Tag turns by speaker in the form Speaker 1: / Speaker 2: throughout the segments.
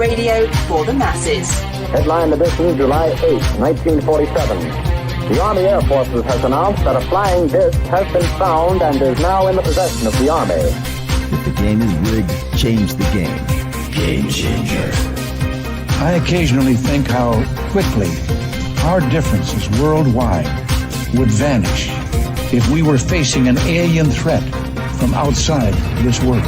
Speaker 1: radio for the masses.
Speaker 2: Headline edition, July 8, 1947. The Army Air Forces has announced that a flying disc has been found and is now in the possession of the Army.
Speaker 3: If the game is rigged, change the game. Game changer.
Speaker 4: I occasionally think how quickly our differences worldwide would vanish if we were facing an alien threat from outside this world.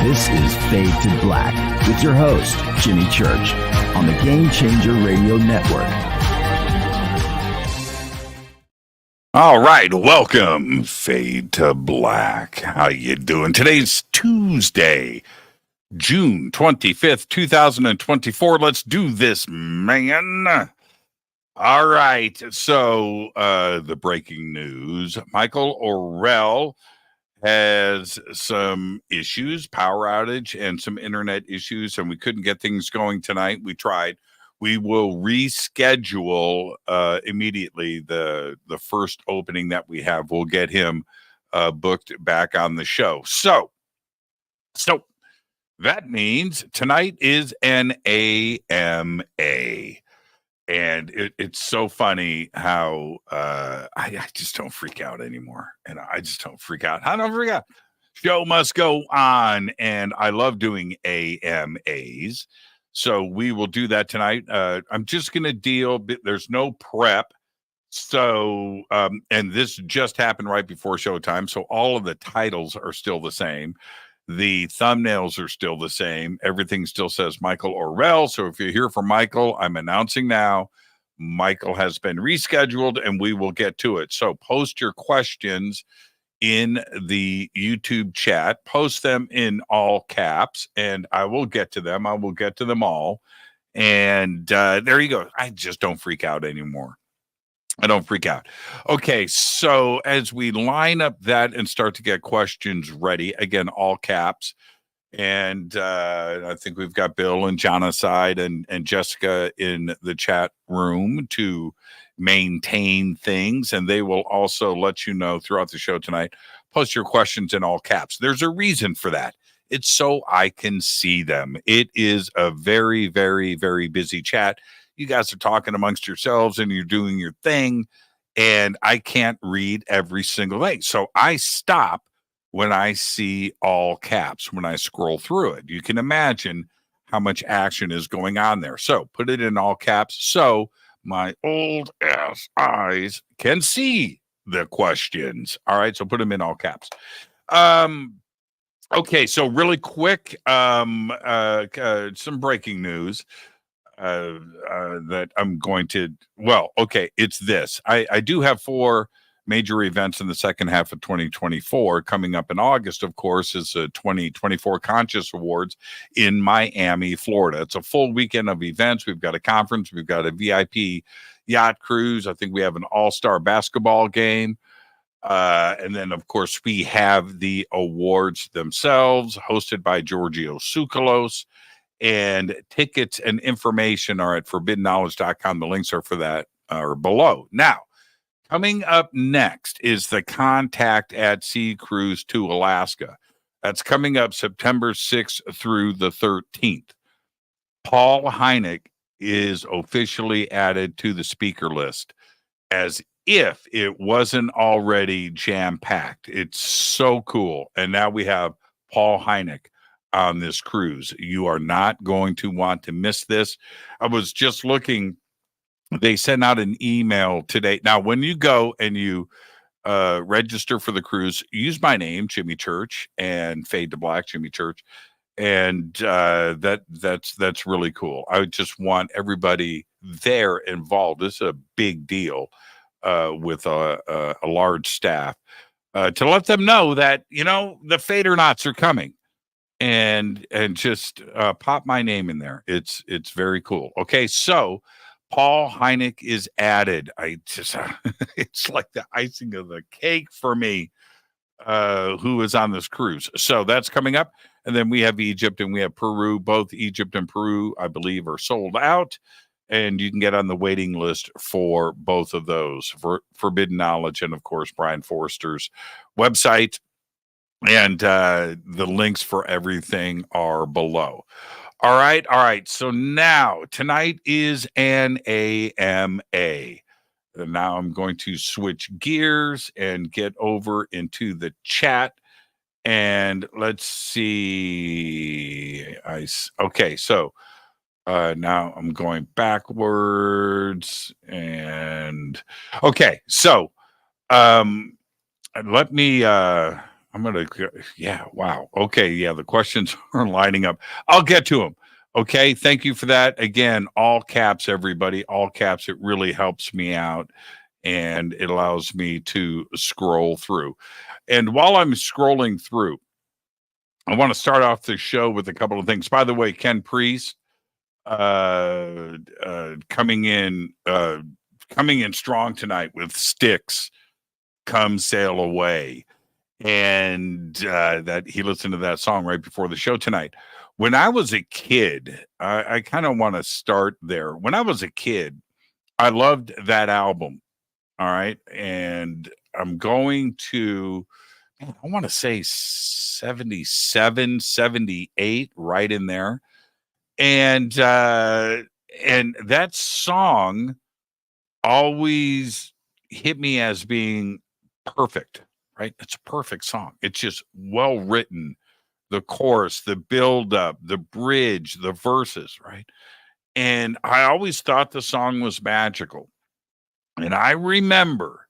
Speaker 3: This is Fade to Black with your host, Jimmy Church, on the Game Changer Radio Network.
Speaker 5: All right, welcome, Fade to Black. How you doing? Today's Tuesday, June 25th, 2024. Let's do this, man. All right, so the breaking news. Michael Orrell has some issues, power outage, and some internet issues, and we couldn't get things going tonight. We tried. We will reschedule immediately the first opening that we have. We'll get him booked back on the show. So that means tonight is an AMA. And it's so funny how I just don't freak out anymore. And I just don't freak out. I don't freak out. Show must go on. And I love doing AMAs. So we will do that tonight. I'm just going to deal. There's no prep. So, and this just happened right before showtime. So all of the titles are still the same. The thumbnails are still the same. Everything still says Michael Orrell. So if you're here for Michael, I'm announcing now, Michael has been rescheduled and we will get to it. So post your questions in the YouTube chat. Post them in all caps and I will get to them. I will get to them all. And there you go. I just don't freak out anymore. I don't freak out. Okay, so as we line up that and start to get questions ready, again, all caps, and I think we've got Bill and Jonaside and Jessica in the chat room to maintain things, and they will also let you know throughout the show tonight, post your questions in all caps. There's a reason for that. It's so I can see them. It is a very, very, very busy chat. You guys are talking amongst yourselves and you're doing your thing, and I can't read every single thing. So I stop when I see all caps, when I scroll through it. You can imagine how much action is going on there. So put it in all caps so my old ass eyes can see the questions. All right, so put them in all caps. Okay, so really quick, some breaking news. That I'm going to, it's this. I do have 4 major events in the second half of 2024. Coming up in August, of course, is the 2024 Conscious Awards in Miami, Florida. It's a full weekend of events. We've got a conference. We've got a VIP yacht cruise. I think we have an all-star basketball game. And then, of course, we have the awards themselves hosted by Giorgio Tsoukalos. And tickets and information are at forbiddenknowledge.com. The links are for that are below. Now, coming up next is the Contact at Sea Cruise to Alaska. That's coming up September 6th through the 13th. Paul Hynek is officially added to the speaker list as if it wasn't already jam-packed. It's so cool. And now we have Paul Hynek on this cruise. You are not going to want to miss this. I was just looking, they sent out an email today. Now, when you go and you register for the cruise, use my name, Jimmy Church, and Fade to Black, Jimmy Church. And that's really cool. I just want everybody there involved. This is a big deal with a large staff to let them know that, the Fadernauts are coming. And just pop my name in there. It's very cool. Okay, so Paul Hynek is added. I just it's like the icing of the cake for me, who is on this cruise. So that's coming up. And then we have Egypt and we have Peru. Both Egypt and Peru, I believe, are sold out. And you can get on the waiting list for both of those, for Forbidden Knowledge and, of course, Brian Forrester's website. And the links for everything are below. All right. So now tonight is an AMA. And now I'm going to switch gears and get over into the chat. And let's see. Okay, so now I'm going backwards. And okay, so let me I'm gonna yeah, wow. Okay, yeah, the questions are lining up. I'll get to them. Okay, thank you for that. Again, all caps, everybody, all caps. It really helps me out and it allows me to scroll through. And while I'm scrolling through, I want to start off the show with a couple of things. By the way, Ken Priest coming in strong tonight with Sticks, Come Sail Away. And that he listened to that song right before the show tonight. When I was a kid, I kind of want to start there. When I was a kid, I loved that album. All right. And I'm going to, I want to say 77, 78, right in there. And that song always hit me as being perfect. Right? It's a perfect song. It's just well written. The chorus, the build up, the bridge, the verses, right? And I always thought the song was magical. And I remember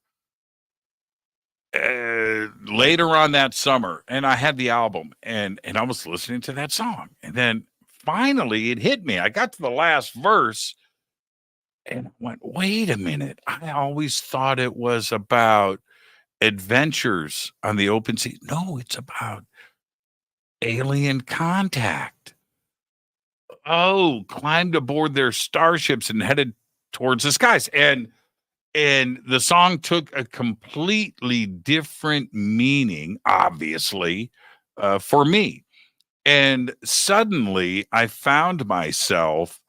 Speaker 5: later on that summer, and I had the album, and I was listening to that song. And then finally it hit me. I got to the last verse and I went, wait a minute. I always thought it was about adventures on the open sea. No, it's about alien contact. Oh, climbed aboard their starships and headed towards the skies. And the song took a completely different meaning, obviously, for me. And suddenly I found myself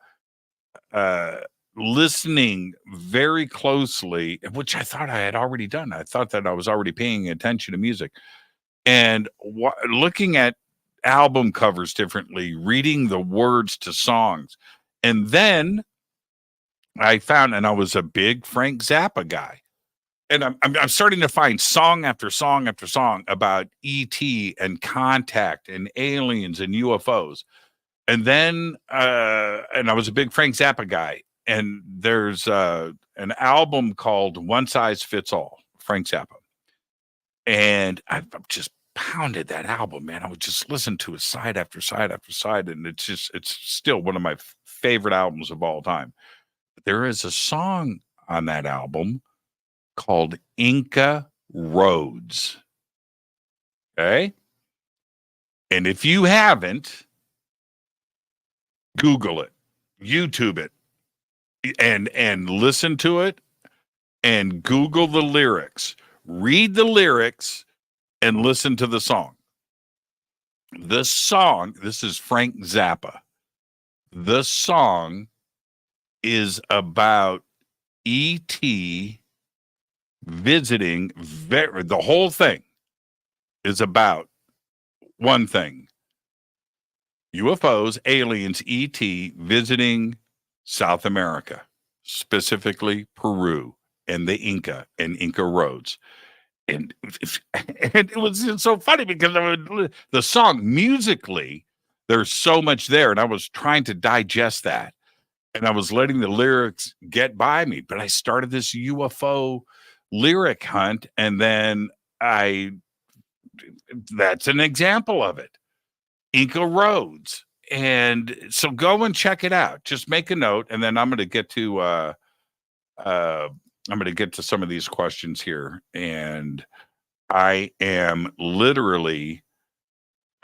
Speaker 5: listening very closely, which I thought I had already done. I thought that I was already paying attention to music and looking at album covers differently, reading the words to songs. And then I found, and I was a big Frank Zappa guy. And I'm starting to find song after song after song about ET and contact and aliens and UFOs. And then, and I was a big Frank Zappa guy. And there's an album called One Size Fits All, Frank Zappa. And I've just pounded that album, man. I would just listen to it side after side after side. And it's still one of my favorite albums of all time. There is a song on that album called Inca Roads. Okay. And if you haven't, Google it, YouTube it, and listen to it and Google the lyrics, read the lyrics and listen to the song. The song, this is Frank Zappa. The song is about E.T. visiting, the whole thing is about one thing. UFOs, aliens, E.T. visiting South America, specifically Peru and the Inca and Inca roads. And it was so funny because the song musically, there's so much there. And I was trying to digest that. And I was letting the lyrics get by me. But I started this UFO lyric hunt. And then that's an example of it. Inca roads. And so go and check it out. Just make a note, and then I'm going to get to some of these questions here. And I am literally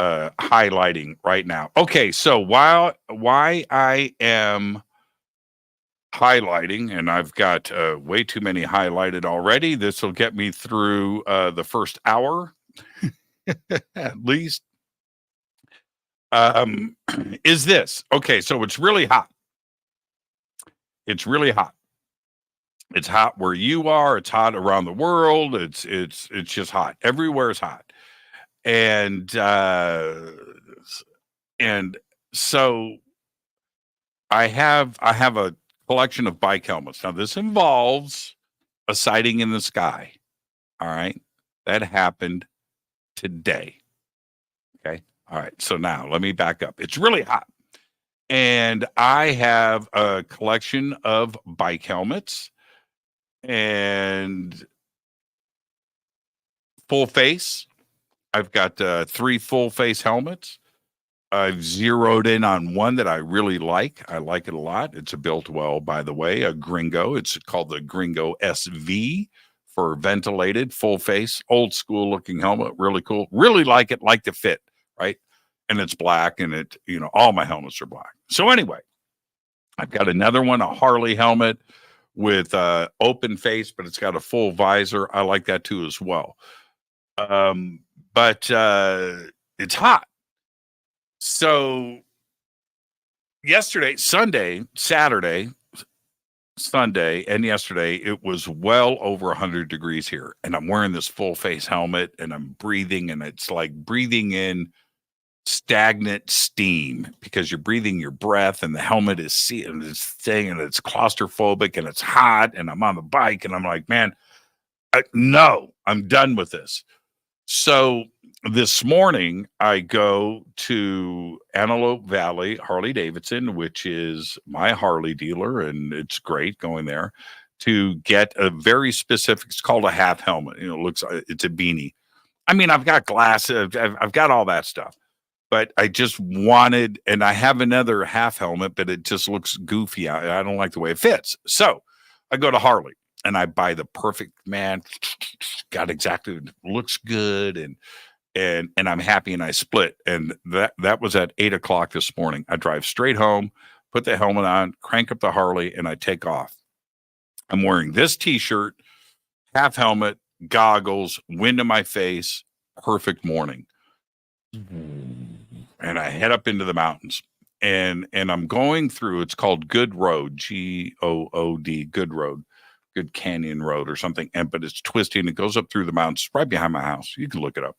Speaker 5: highlighting right now. Okay, so why I am highlighting, and I've got way too many highlighted already. This will get me through the first hour, at least. Is this okay? So it's really hot. It's really hot. It's hot where you are. It's hot around the world. It's just hot. Everywhere is hot. And so I have a collection of bike helmets. Now this involves a sighting in the sky. All right. That happened today. Okay. All right. So now let me back up. It's really hot. And I have a collection of bike helmets and full face. I've got 3 full face helmets. I've zeroed in on one that I really like. I like it a lot. It's a built well, by the way, a Gringo. It's called the Gringo SV for ventilated, full face, old school looking helmet. Really cool. Really like it, like the fit, right? And it's black, and it, all my helmets are black. So anyway, I've got another one, a Harley helmet with open face, but it's got a full visor. I like that too as well. But it's hot. So yesterday, Saturday, Sunday, and yesterday, it was well over 100 degrees here. And I'm wearing this full face helmet, and I'm breathing, and it's like breathing in stagnant steam because you're breathing your breath, and the helmet is seeing this thing, and it's claustrophobic, and it's hot, and I'm on the bike, and I'm like, man, no, I'm done with this. So this morning I go to Antelope Valley Harley Davidson, which is my Harley dealer, and it's great going there to get a very specific, it's called a half helmet. It's a beanie. I mean, I've got glasses, I've got all that stuff, but I just wanted, and I have another half helmet, but it just looks goofy. I don't like the way it fits. So I go to Harley and I buy the perfect, man, got exactly, looks good. And I'm happy, and I split. And that was at 8:00 this morning. I drive straight home, put the helmet on, crank up the Harley, and I take off. I'm wearing this T-shirt, half helmet, goggles, wind in my face, perfect morning. And I head up into the mountains, and I'm going through, it's called Good Road, G-O-O-D, Good Road, Good Canyon Road or something. But it's twisting. It goes up through the mountains right behind my house. You can look it up.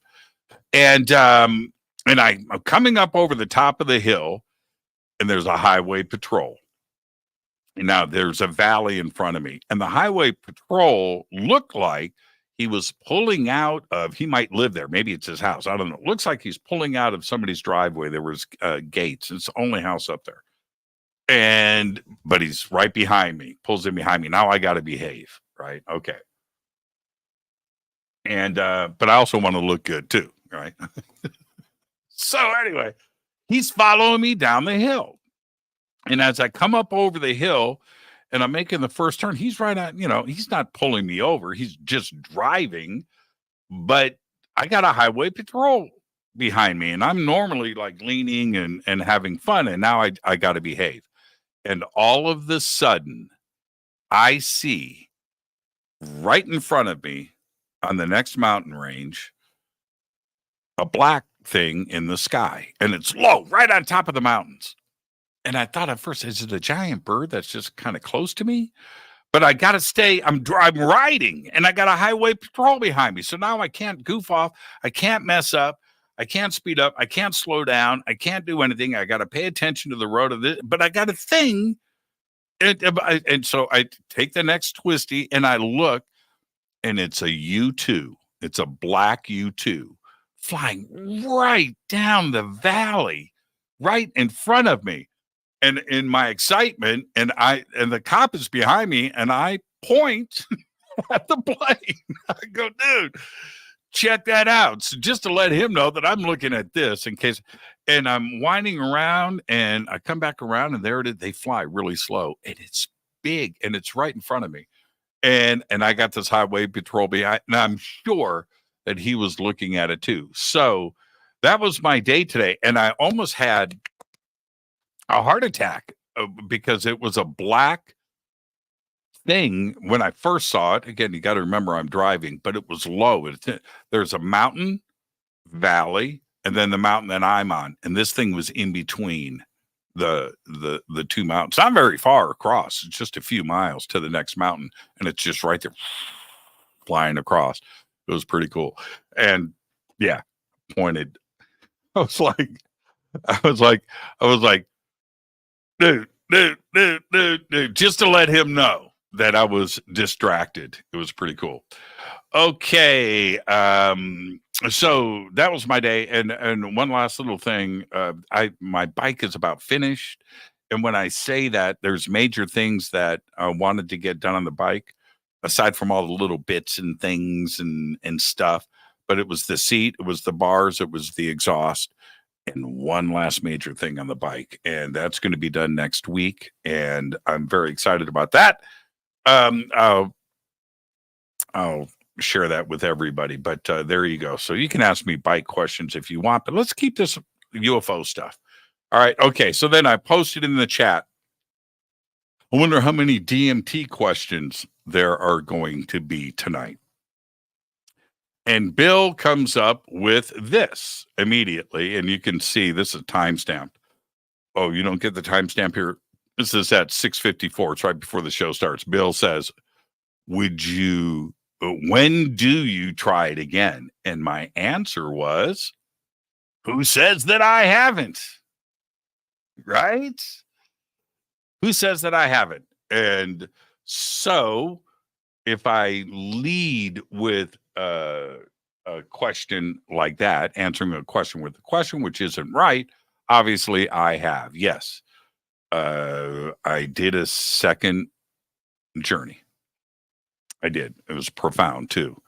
Speaker 5: And I'm coming up over the top of the hill, and there's a highway patrol. And now there's a valley in front of me, and the highway patrol looked like he was pulling out of, he might live there. Maybe it's his house. I don't know. It looks like he's pulling out of somebody's driveway. There was gates. It's the only house up there. But he's right behind me, pulls in behind me. Now I got to behave, right? Okay. And, but I also want to look good too, right? So anyway, he's following me down the hill. And as I come up over the hill and I'm making the first turn, he's right at, he's not pulling me over. He's just driving, but I got a highway patrol behind me, and I'm normally like leaning and having fun. And now I got to behave. And all of the sudden I see right in front of me on the next mountain range, a black thing in the sky, and it's low right on top of the mountains. And I thought at first, is it a giant bird that's just kind of close to me? But I got to stay. I'm riding, and I got a highway patrol behind me. So now I can't goof off. I can't mess up. I can't speed up. I can't slow down. I can't do anything. I got to pay attention to the road of this. But I got a thing. And so I take the next twisty, and I look, and it's a U-2. It's a black U-2 flying right down the valley, right in front of me. And in my excitement, and the cop is behind me, and I point at the plane. I go, dude, check that out. So just to let him know that I'm looking at this in case, and I'm winding around, and I come back around, and there it is. They fly really slow, and it's big, and it's right in front of me. And I got this highway patrol behind, and I'm sure that he was looking at it too. So that was my day today. And I almost had a heart attack because it was a black thing when I first saw it. Again, you got to remember I'm driving, but it was low. There's a mountain, valley, and then the mountain that I'm on. And this thing was in between the two mountains. Not very far across. It's just a few miles to the next mountain, and it's just right there flying across. It was pretty cool. And yeah, pointed. I was like, dude, just to let him know that I was distracted. It was pretty cool. Okay. So that was my day. And one last little thing, my bike is about finished. And when I say that, there's major things that I wanted to get done on the bike, aside from all the little bits and things and stuff. But it was the seat, it was the bars, it was the exhaust, and one last major thing on the bike. And that's going to be done next week. And I'm very excited about that. I'll share that with everybody. But there you go. So you can ask me bike questions if you want, but let's keep this UFO stuff. All right. Okay. So then I posted in the chat. I wonder how many DMT questions there are going to be tonight. And Bill comes up with this immediately. And you can see this is timestamped. Oh, you don't get the timestamp here. This is at 6:54. It's right before the show starts. Bill says, when do you try it again? And my answer was, who says that I haven't? Right? Who says that I haven't? And so if I lead with a question like that, answering a question with a question, which isn't right, obviously I have. Yes. I did a second journey. I did. It was profound too.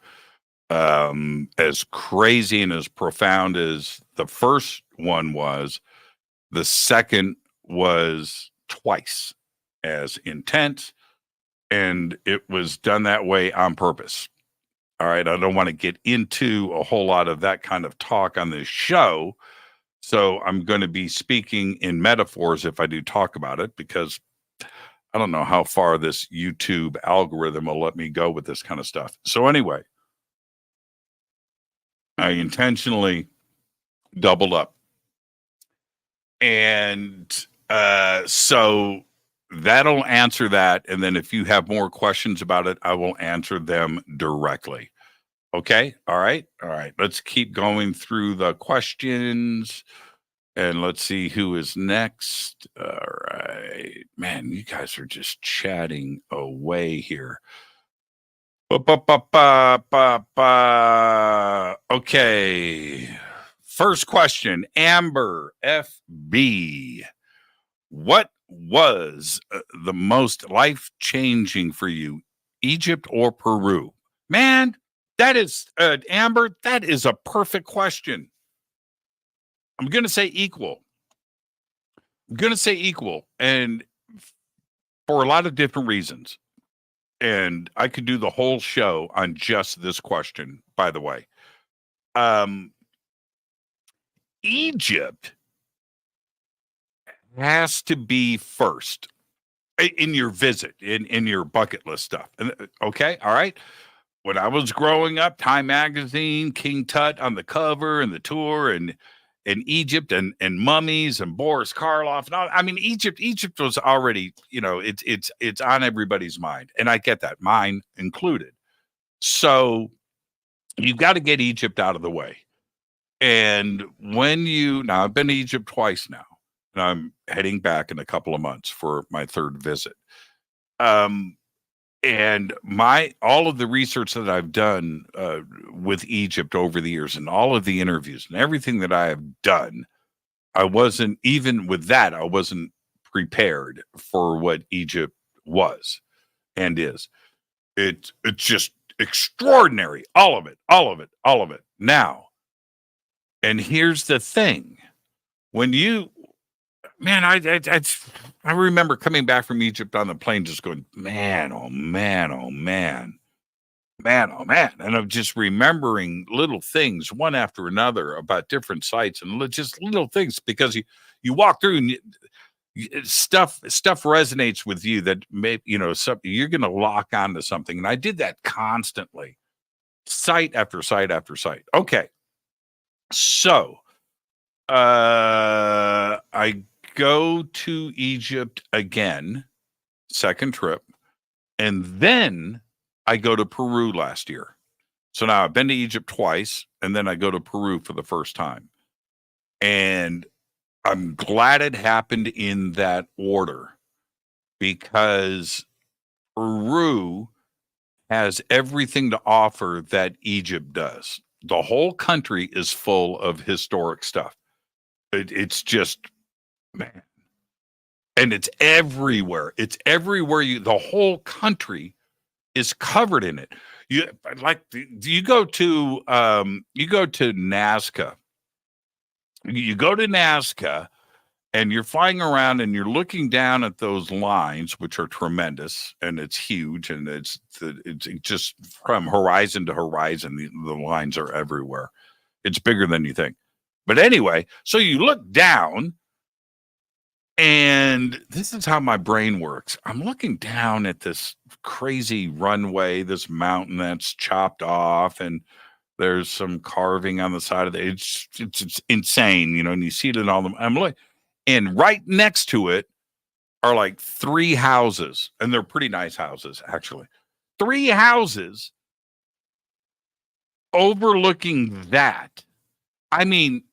Speaker 5: As crazy and as profound as the first one was, the second was twice as intense, and it was done that way on purpose. All right. I don't want to get into a whole lot of that kind of talk on this show. So I'm going to be speaking in metaphors if I do talk about it, because I don't know how far this YouTube algorithm will let me go with this kind of stuff. So anyway, I intentionally doubled up. And so that'll answer that. And then if you have more questions about it, I will answer them directly. Okay. All right. All right. Let's keep going through the questions and let's see who is next. All right. Man, you guys are just chatting away here. Okay. First question, Amber FB. What was the most life-changing for you, Egypt or Peru? Man, that is, Amber, that is a perfect question. I'm going to say equal. And for a lot of different reasons. And I could do the whole show on just this question, by the way. Egypt has to be first in your visit, in your bucket list stuff. Okay, all right. When I was growing up, Time Magazine, King Tut on the cover and the tour, and Egypt and mummies and Boris Karloff and all. I mean, Egypt was already, it's on everybody's mind, and I get that, mine included. So you've got to get Egypt out of the way. And now I've been to Egypt twice now, and I'm heading back in a couple of months for my third visit. And all of the research that I've done with Egypt over the years, and all of the interviews and everything that I have done, I wasn't prepared for what Egypt was and is. It's just extraordinary. All of it. Now, and here's the thing. I remember coming back from Egypt on the plane just going, man, oh man. And I'm just remembering little things, one after another, about different sites and just little things, because you walk through and stuff resonates with you that you're going to lock onto something. And I did that constantly, site after site after site. Okay. So I go to Egypt again, second trip, and then I go to Peru last year. So now I've been to Egypt twice, and then I go to Peru for the first time. And I'm glad it happened in that order, because Peru has everything to offer that Egypt does. The whole country is full of historic stuff. It's just, man. And it's everywhere. It's everywhere. The whole country is covered in it. You go to Nazca. You go to Nazca, and you're flying around, and you're looking down at those lines, which are tremendous, and it's huge, and it's just from horizon to horizon. The lines are everywhere. It's bigger than you think. But anyway, so you look down, and this is how my brain works. I'm looking down at this crazy runway, this mountain that's chopped off, and there's some carving on the side of it. It's insane, and you see it in all them. I'm looking, and right next to it are like 3 houses, and they're pretty nice houses, actually. 3 houses overlooking that. I mean,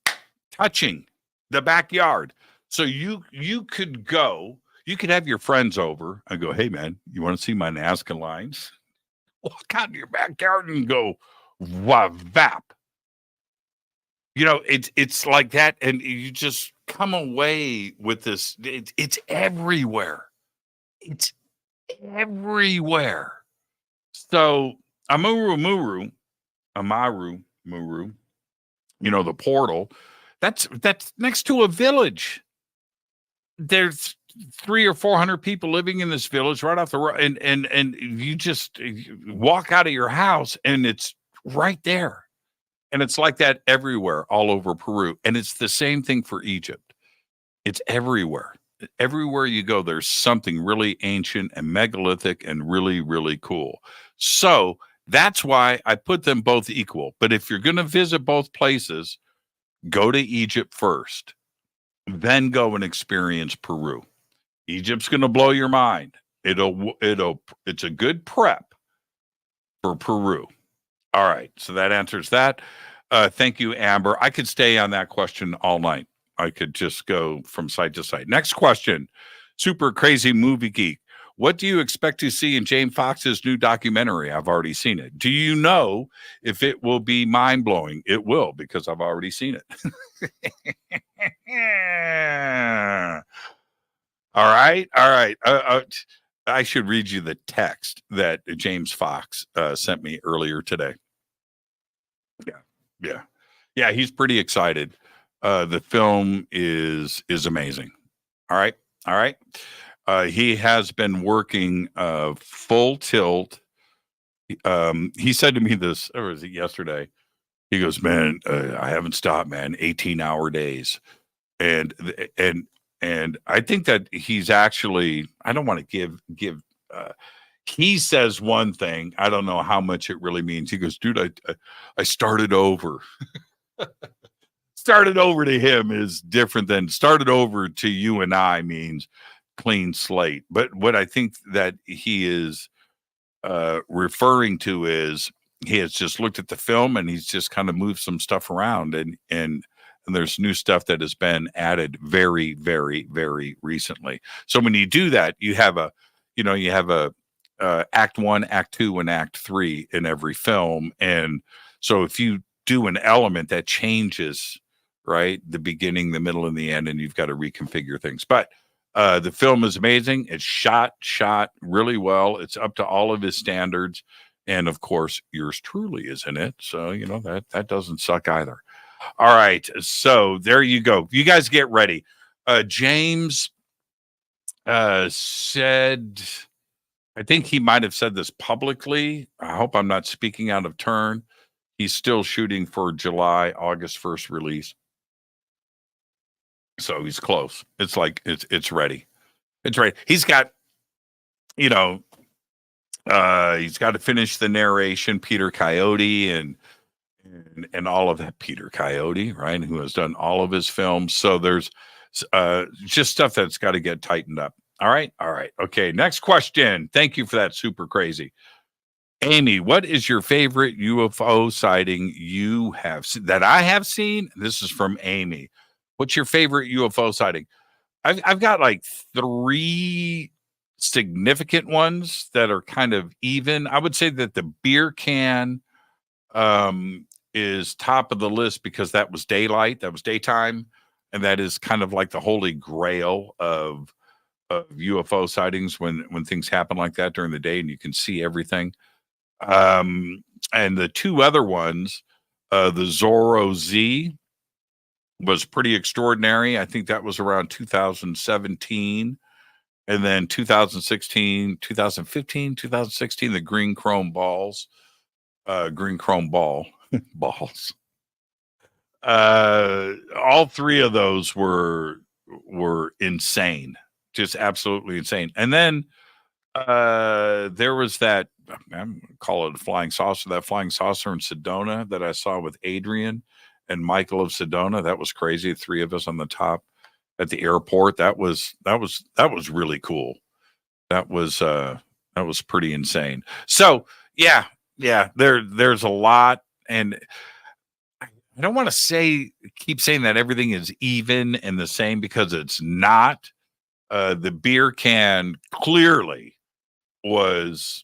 Speaker 5: touching the backyard. So you could have your friends over and go, hey, man, you want to see my Nazca lines? Walk out in your backyard and go, wavap. It's like that. And you just come away with this. It's everywhere. It's everywhere. So Amaru, the portal, that's next to a village. There's 300 or 400 people living in this village right off the road, and you just walk out of your house and it's right there. And it's like that everywhere, all over Peru. And it's the same thing for Egypt. It's everywhere. Everywhere you go, there's something really ancient and megalithic and really, really cool. So that's why I put them both equal. But if you're going to visit both places, go to Egypt first, then go and experience Peru. Egypt's going to blow your mind. It's a good prep for Peru. All right. So that answers that. Thank you, Amber. I could stay on that question all night. I could just go from site to site. Next question. Super Crazy Movie Geek. What do you expect to see in Jame Fox's new documentary? I've already seen it. Do you know if it will be mind-blowing? It will, because I've already seen it. All right. I should read you the text that James Fox sent me earlier today. Yeah. He's pretty excited. The film is amazing. All right. He has been working full tilt. He said to me this, or was it yesterday? He goes, man, I haven't stopped, man. 18-hour days. And I think that he's actually, I don't want to give he says one thing. I don't know how much it really means. He goes, dude, I started over. Started over to him is different than started over to you and I means clean slate. But what I think that he is referring to is he has just looked at the film and he's just kind of moved some stuff around, and there's new stuff that has been added very, very, very recently. So when you do that, you have a act 1, act 2, and act 3 in every film. And so if you do an element that changes, right, the beginning, the middle, and the end, and you've got to reconfigure things. But the film is amazing. It's shot really well. It's up to all of his standards. And of course, yours truly is in it. So, that doesn't suck either. All right. So there you go. You guys get ready. James said, I think he might have said this publicly. I hope I'm not speaking out of turn. He's still shooting for August 1st release. So he's close. It's like, it's ready. It's ready. He's got, he's got to finish the narration, Peter Coyote and all of that. Peter Coyote, right? Who has done all of his films. So there's just stuff that's got to get tightened up. All right. Okay. Next question. Thank you for that. Super crazy. Amy, what is your favorite UFO sighting you have that I have seen? This is from Amy. What's your favorite UFO sighting? I've got like 3 significant ones that are kind of even. I would say that the beer can is top of the list because that was daylight, that was daytime, and that is kind of like the holy grail of UFO sightings when things happen like that during the day and you can see everything. And the 2 other ones, the Zorro Z was pretty extraordinary. I think that was around 2017. And then 2016, 2015, 2016, the green chrome balls, green chrome ball balls. All 3 of those were insane, just absolutely insane. And then there was that, I'm gonna call it a flying saucer, that flying saucer in Sedona that I saw with Adrian and Michael of Sedona. That was crazy. 3 of us on the top at the airport. That was really cool. That was pretty insane. So yeah, there's a lot, and I don't want to keep saying that everything is even and the same because it's not. The beer can clearly was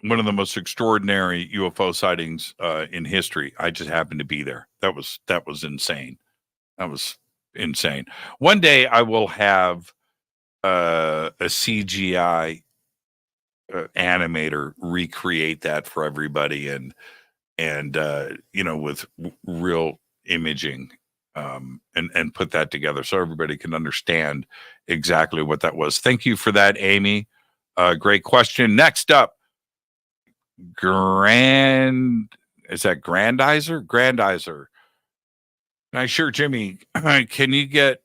Speaker 5: one of the most extraordinary UFO sightings in history. I just happened to be there. That was insane. That was insane. One day I will have a CGI animator recreate that for everybody, and with real imaging, and put that together so everybody can understand exactly what that was. Thank you for that, Amy. Great question. Next up, Grandizer. Nice shirt, Jimmy. Can you get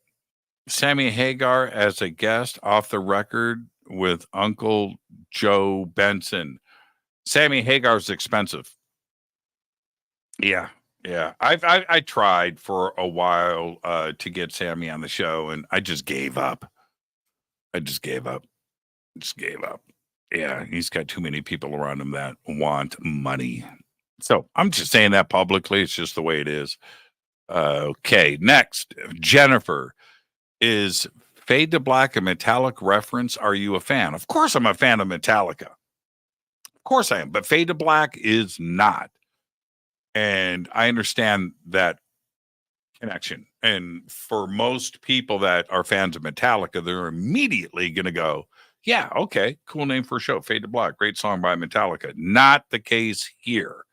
Speaker 5: Sammy Hagar as a guest off the record with Uncle Joe Benson? Sammy Hagar's expensive. Yeah. I tried for a while to get Sammy on the show, and I just gave up. Yeah, he's got too many people around him that want money. So I'm just saying that publicly. It's just the way it is. Okay, next, Jennifer. Is Fade to Black a Metallic reference? Are you a fan? Of course I'm a fan of Metallica. Of course I am, but Fade to Black is not. And I understand that connection. And for most people that are fans of Metallica, they're immediately going to go, yeah, okay, cool name for a show. Fade to Black, great song by Metallica. Not the case here.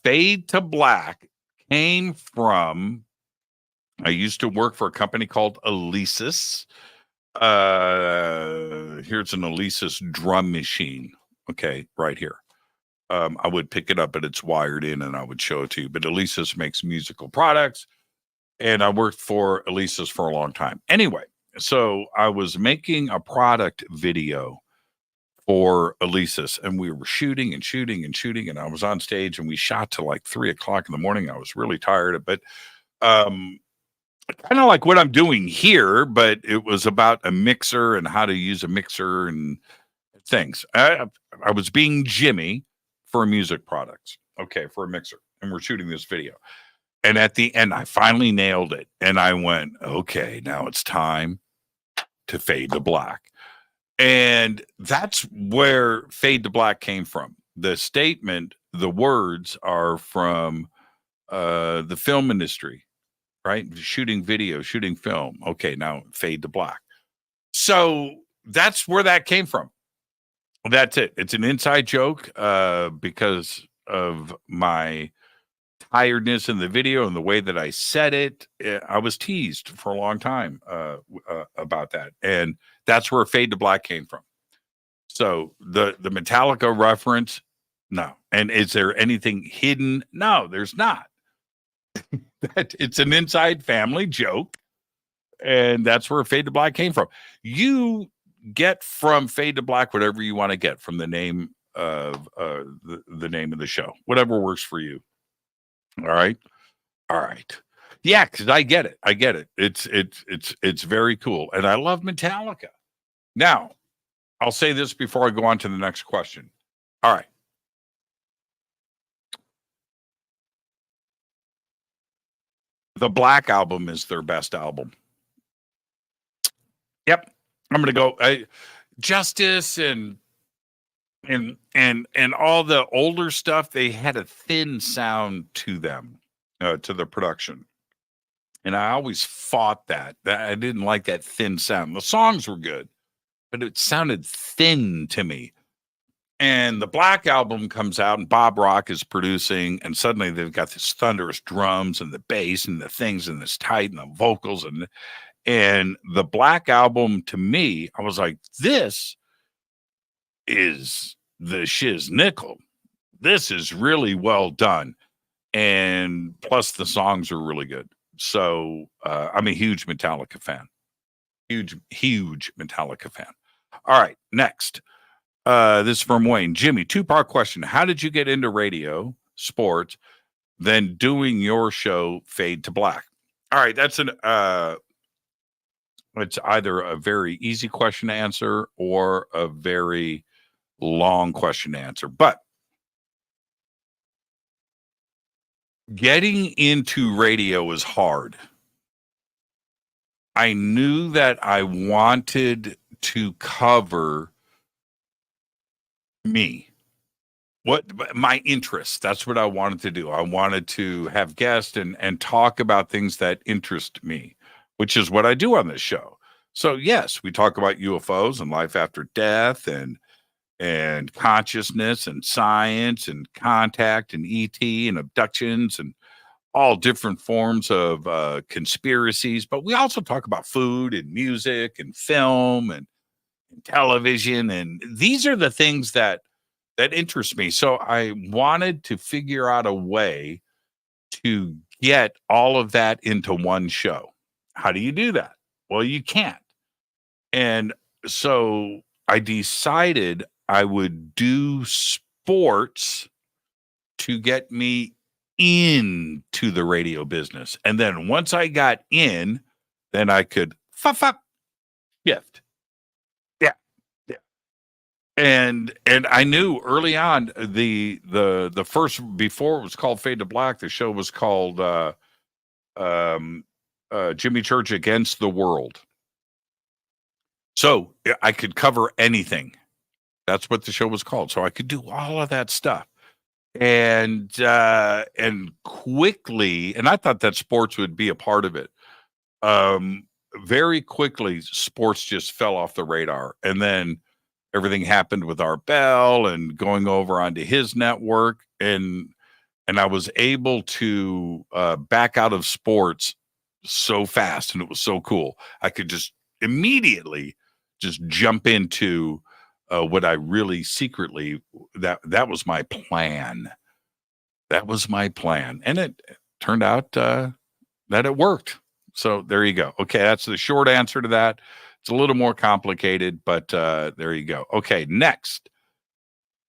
Speaker 5: Fade to Black came from, I used to work for a company called Alesis. Here's an Alesis drum machine. Okay, right here. I would pick it up, but it's wired in, and I would show it to you. But Alesis makes musical products, and I worked for Alesis for a long time. Anyway, so I was making a product video for Alesis, and we were shooting, and I was on stage, and we shot till like 3:00 in the morning. I was really tired, but kind of like what I'm doing here, but it was about a mixer and how to use a mixer and things. I was being Jimmy for music products. Okay, for a mixer. And we're shooting this video. And at the end, I finally nailed it. And I went, okay, now it's time to fade to black. And that's where Fade to Black came from. The statement, the words are from the film industry, right? Shooting video, shooting film. Okay, now fade to black. So that's where that came from. That's it. It's an inside joke because of my tiredness in the video and the way that I said it. I was teased for a long time about that. And that's where Fade to Black came from. So the Metallica reference, no. And is there anything hidden? No, there's not. It's an inside family joke. And that's where Fade to Black came from. You get from Fade to Black whatever you want to get from the name of the name of the show, whatever works for you. All right. Yeah, because I get it. It's very cool, and I love Metallica. Now, I'll say this before I go on to the next question. All right, The Black Album is their best album. Yep. I'm going to go Justice and all the older stuff. They had a thin sound to them, to the production. And I always fought that I didn't like that thin sound. The songs were good, but it sounded thin to me. And the Black Album comes out and Bob Rock is producing, and suddenly they've got this thunderous drums and the bass and the things and this tight and the vocals and the Black Album, to me, I was like, this is the shiz nickel. This is really well done. And plus the songs are really good. So I'm a huge Metallica fan. Huge Metallica fan. All right, next. This is from Wayne. Jimmy, two-part question. How did you get into radio, sports, then doing your show Fade to Black? All right, that's it's either a very easy question to answer or a very long question to answer. But getting into radio is hard. I knew that I wanted to cover me, what my interests. That's what I wanted to do. I wanted to have guests and talk about things that interest me, which is what I do on this show. So yes, we talk about UFOs and life after death and consciousness and science and contact and ET and abductions and all different forms of conspiracies. But we also talk about food and music and film and television. And these are the things that interest me. So I wanted to figure out a way to get all of that into one show. How do you do that? Well, you can't. And so I decided I would do sports to get me into the radio business. And then once I got in, then I could shift. Yeah. Yeah. And I knew early on the first, before it was called Fade to Black, the show was called Jimmy Church Against the World. So I could cover anything. That's what the show was called. So I could do all of that stuff. And quickly, and I thought that sports would be a part of it. Very quickly, sports just fell off the radar. And then everything happened with Art Bell and going over onto his network. And I was able to back out of sports so fast, and it was so cool. I could just immediately just jump into what I really secretly, that was my plan. That was my plan. And it turned out that it worked. So there you go. Okay, that's the short answer to that. It's a little more complicated, but there you go. Okay, next.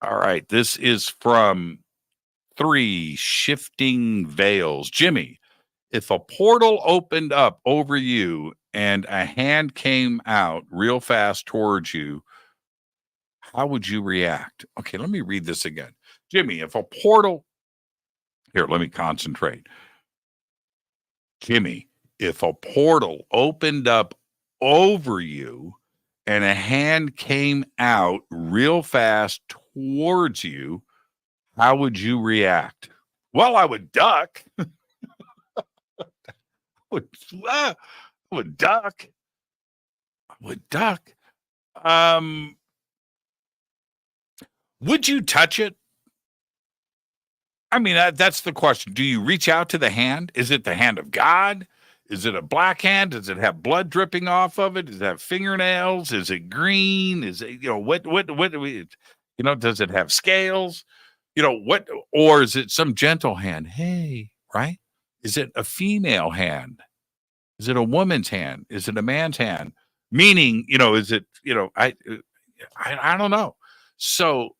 Speaker 5: All right, this is from 3 Shifting Veils. Jimmy, if a portal opened up over you and a hand came out real fast towards you, how would you react? Okay, let me read this again. Jimmy, if a portal... Here, let me concentrate. Jimmy, if a portal opened up over you and a hand came out real fast towards you, how would you react? Well, I would duck. I would duck. I would duck. Would you touch it? I mean, that's the question. Do you reach out to the hand? Is it the hand of God? Is it a black hand? Does it have blood dripping off of it? Does it have fingernails? Is it green? Is it, what does it have scales? Or is it some gentle hand? Hey, right? Is it a female hand? Is it a woman's hand? Is it a man's hand? Meaning, is it, I don't know. So,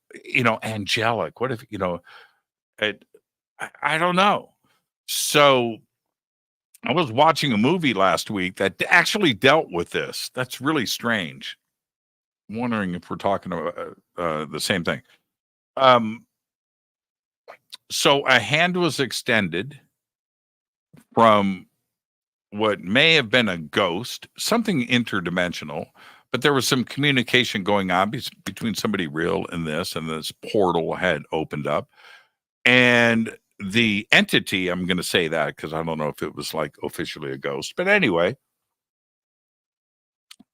Speaker 5: angelic, what if, I don't know. So I was watching a movie last week that actually dealt with this. That's really strange. I'm wondering if we're talking about the same thing. So a hand was extended from what may have been a ghost, something interdimensional, but there was some communication going on between somebody real and this portal had opened up. And the entity, I'm going to say that because I don't know if it was like officially a ghost, but anyway,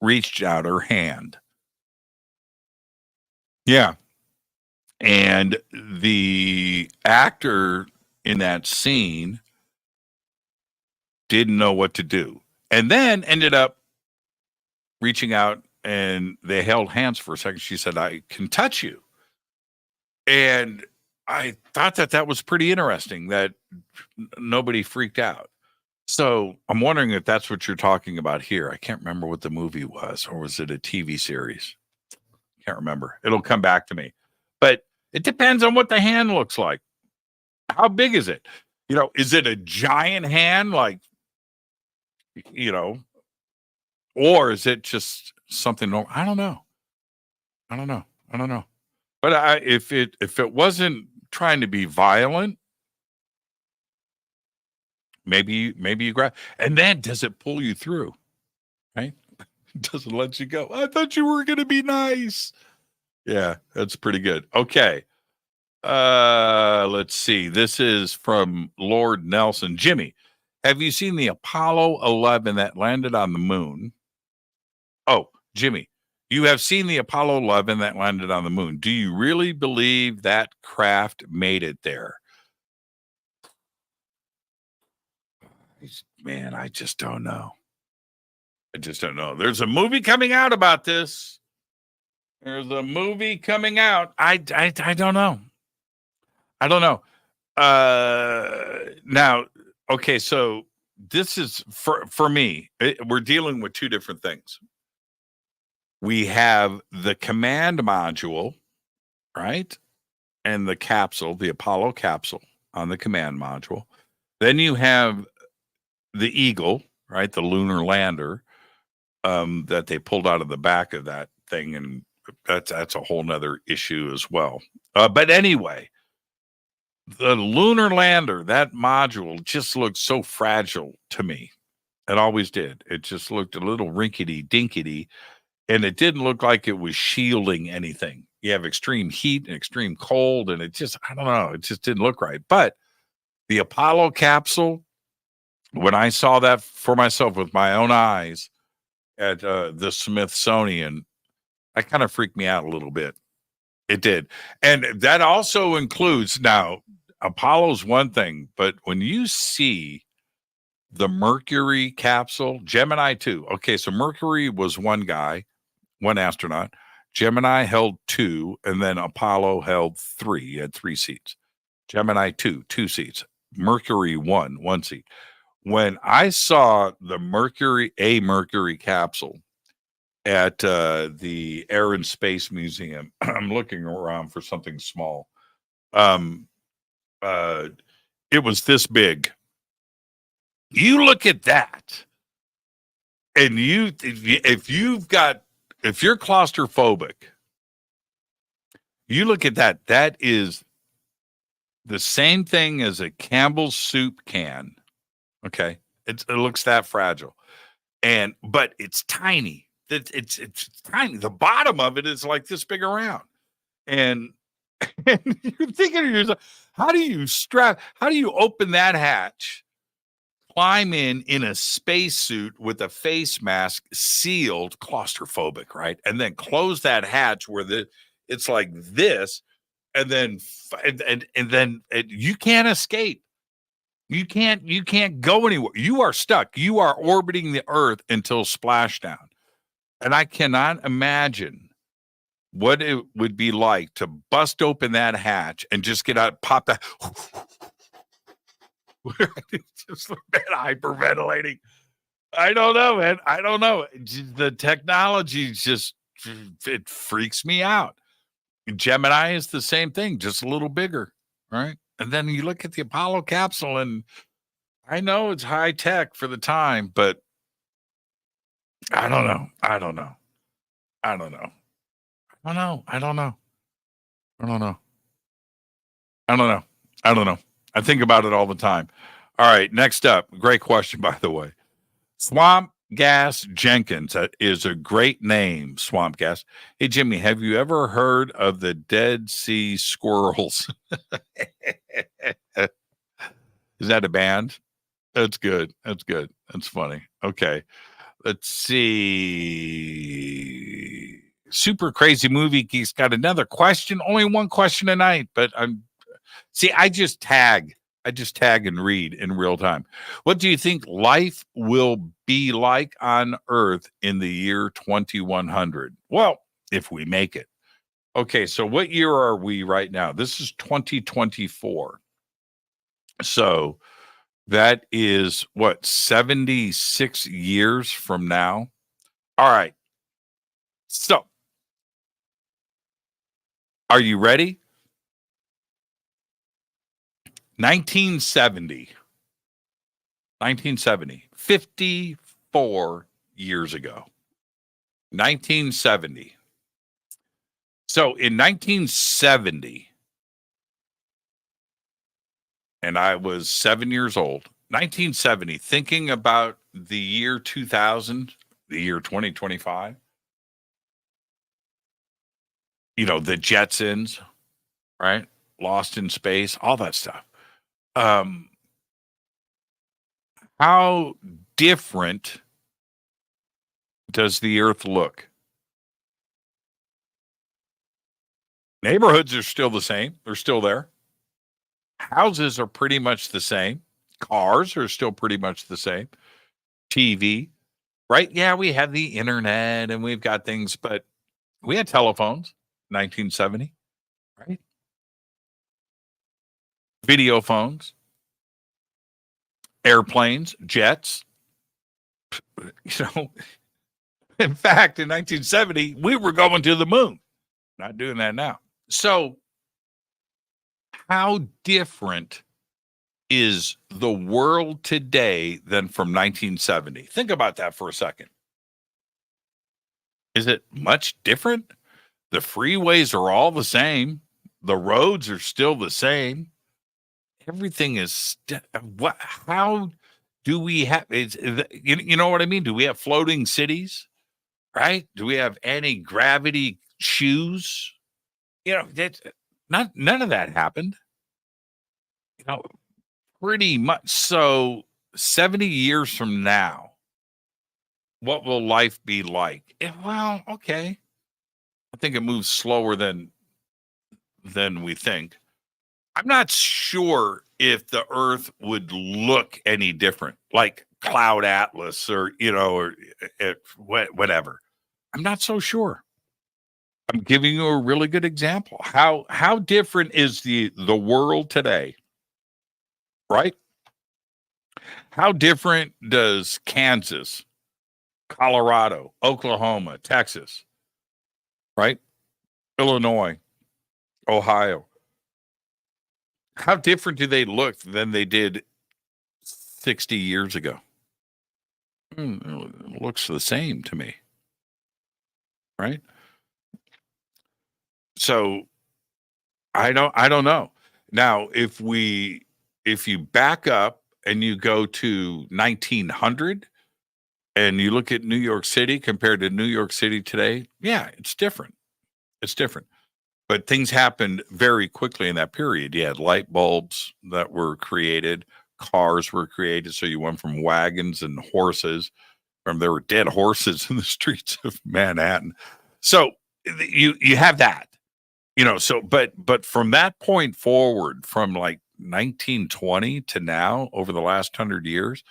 Speaker 5: reached out her hand. Yeah. And the actor in that scene didn't know what to do, and then ended up reaching out, and they held hands for a second. She said, "I can touch you." And I thought that was pretty interesting that nobody freaked out. So I'm wondering if that's what you're talking about here. I can't remember what the movie was, or was it a TV series? Can't remember. It'll come back to me. But it depends on what the hand looks like. How big is it? Is it a giant hand like, or is it just something normal? I don't know. But if it wasn't trying to be violent, maybe you grab, and then does it pull you through? Right? Does it let you go? I thought you were going to be nice. Yeah, that's pretty good. Okay. Let's see. This is from Lord Nelson. Jimmy, have you seen the Apollo 11 that landed on the moon? Oh, Jimmy, you have seen the Apollo 11 that landed on the moon. Do you really believe that craft made it there? Man, I just don't know. There's a movie coming out about this. I don't know. Now, okay, so this is for me. We're dealing with two different things. We have the command module, right? And the capsule, the Apollo capsule on the command module. Then you have the Eagle, right? The lunar lander that they pulled out of the back of that thing. And that's a whole nother issue as well. But anyway, the lunar lander, that module just looked so fragile to me. It always did. It just looked a little rinkety-dinkety, and it didn't look like it was shielding anything. You have extreme heat and extreme cold, and it just didn't look right. But the Apollo capsule, when I saw that for myself with my own eyes at the Smithsonian, that kind of freaked me out a little bit. It did. And that also includes, now, Apollo's one thing, but when you see the Mercury capsule, Gemini 2. Okay, so Mercury was one guy, one astronaut. Gemini held 2, and then Apollo held 3. He had 3 seats. Gemini 2 seats. Mercury 1 seat. When I saw the Mercury capsule at the Air and Space Museum, I'm looking around for something small. It was this big. You look at that, and if you're claustrophobic, you look at that. That is the same thing as a Campbell's soup can. Okay, it looks that fragile, but it's tiny. It's tiny. The bottom of it is like this big around, and you're thinking to yourself, how do you open that hatch, climb in a spacesuit with a face mask, sealed, claustrophobic, right? And then close that hatch where it's like this, and then you can't escape. You can't go anywhere. You are stuck. You are orbiting the Earth until splashdown. And I cannot imagine what it would be like to bust open that hatch and just get out, pop that. Just man, hyperventilating. I don't know, man. I don't know. The technology it freaks me out. Gemini is the same thing, just a little bigger, right? And then you look at the Apollo capsule, and I know it's high tech for the time, but I don't know. I don't know. I think about it all the time. All right, next up. Great question, by the way. Swamp Gas Jenkins. That is a great name, Swamp Gas. Hey, Jimmy, have you ever heard of the Dead Sea Squirrels? Is that a band? That's good. That's good. That's funny. Okay. Let's see. Super Crazy Movie Geek's got another question. Only one question tonight, but I just tag and read in real time. What do you think life will be like on Earth in the year 2100? Well, if we make it. Okay, so what year are we right now? This is 2024. So that is what, 76 years from now? All right. So, are you ready? 1970, 54 years ago. 1970. So in 1970, and I was 7 years old, 1970, thinking about the year 2000, the year 2025, the Jetsons, right? Lost in Space, all that stuff. How different does the Earth look? Neighborhoods are still the same. They're still there. Houses are pretty much the same. Cars are still pretty much the same. TV, right? Yeah, we have the internet and we've got things, but we had telephones, 1970, right? Video phones, airplanes, jets. In fact, in 1970, we were going to the moon. Not doing that now. So, how different is the world today than from 1970? Think about that for a second. Is it much different? The freeways are all the same. The roads are still the same. Everything is what? How do we have? You know what I mean? Do we have floating cities? Right? Do we have anti-gravity shoes? That's none of that happened. Pretty much. So 70 years from now, what will life be like? Well, okay. I think it moves slower than we think. I'm not sure if the Earth would look any different, like Cloud Atlas or whatever. I'm not so sure. I'm giving you a really good example. How different is the world today, right? How different does Kansas, Colorado, Oklahoma, Texas, right? Illinois, Ohio. How different do they look than they did 60 years ago? It looks the same to me, right? So I don't know. Now, if you back up and you go to 1900 and you look at New York City compared to New York City today, yeah, it's different. It's different. But things happened very quickly in that period. You had light bulbs that were created, cars were created. So you went from wagons and horses. There were dead horses in the streets of Manhattan. So you have that, So, but from that point forward, from like 1920 to now, over the last 100 years,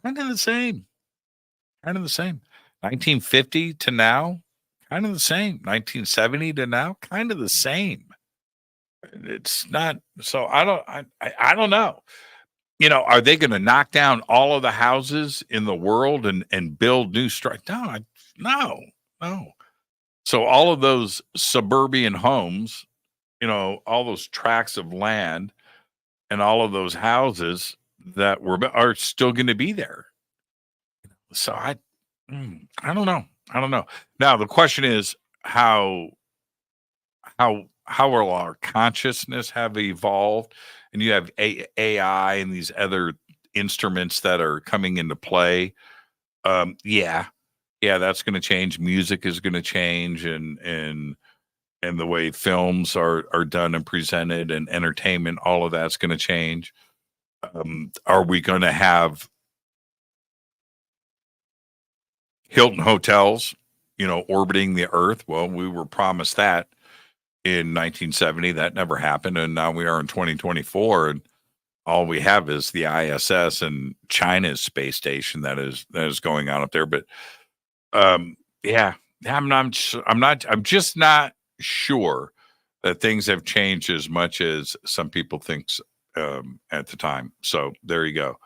Speaker 5: kind of the same. 1950 to now, kind of the same. 1970 to now, kind of the same. It's not. So I don't know. Are they going to knock down all of the houses in the world and build new structures? No. So all of those suburban homes, all those tracts of land and all of those houses that are still going to be there. So I don't know. Now the question is how will our consciousness have evolved? And you have AI and these other instruments that are coming into play Yeah, that's going to change. Music is going to change, and the way films are done and presented, and entertainment, all of that's going to change. Are we going to have Hilton hotels, orbiting the Earth? Well, we were promised that in 1970. That never happened, and now we are in 2024, and all we have is the ISS and China's space station that is going on up there. But yeah, I'm just not sure that things have changed as much as some people think at the time. So there you go.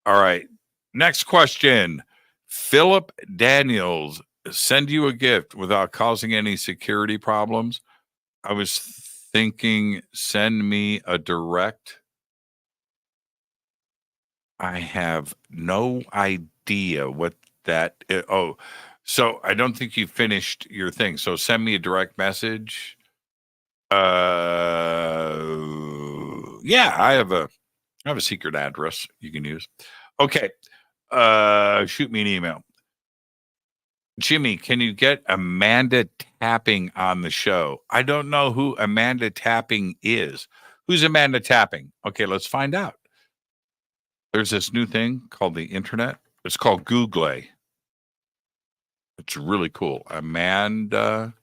Speaker 5: All right, next question. Philip Daniels, send you a gift without causing any security problems. I was thinking, send me a direct. I have no idea what that is. Oh, so I don't think you finished your thing. So send me a direct message. Yeah, I have a secret address you can use. Okay. Shoot me an email. Jimmy, can you get Amanda Tapping on the show? I don't know who Amanda Tapping is. Who's Amanda Tapping? Okay, let's find out. There's this new thing called the internet. It's called Google. It's really cool. Amanda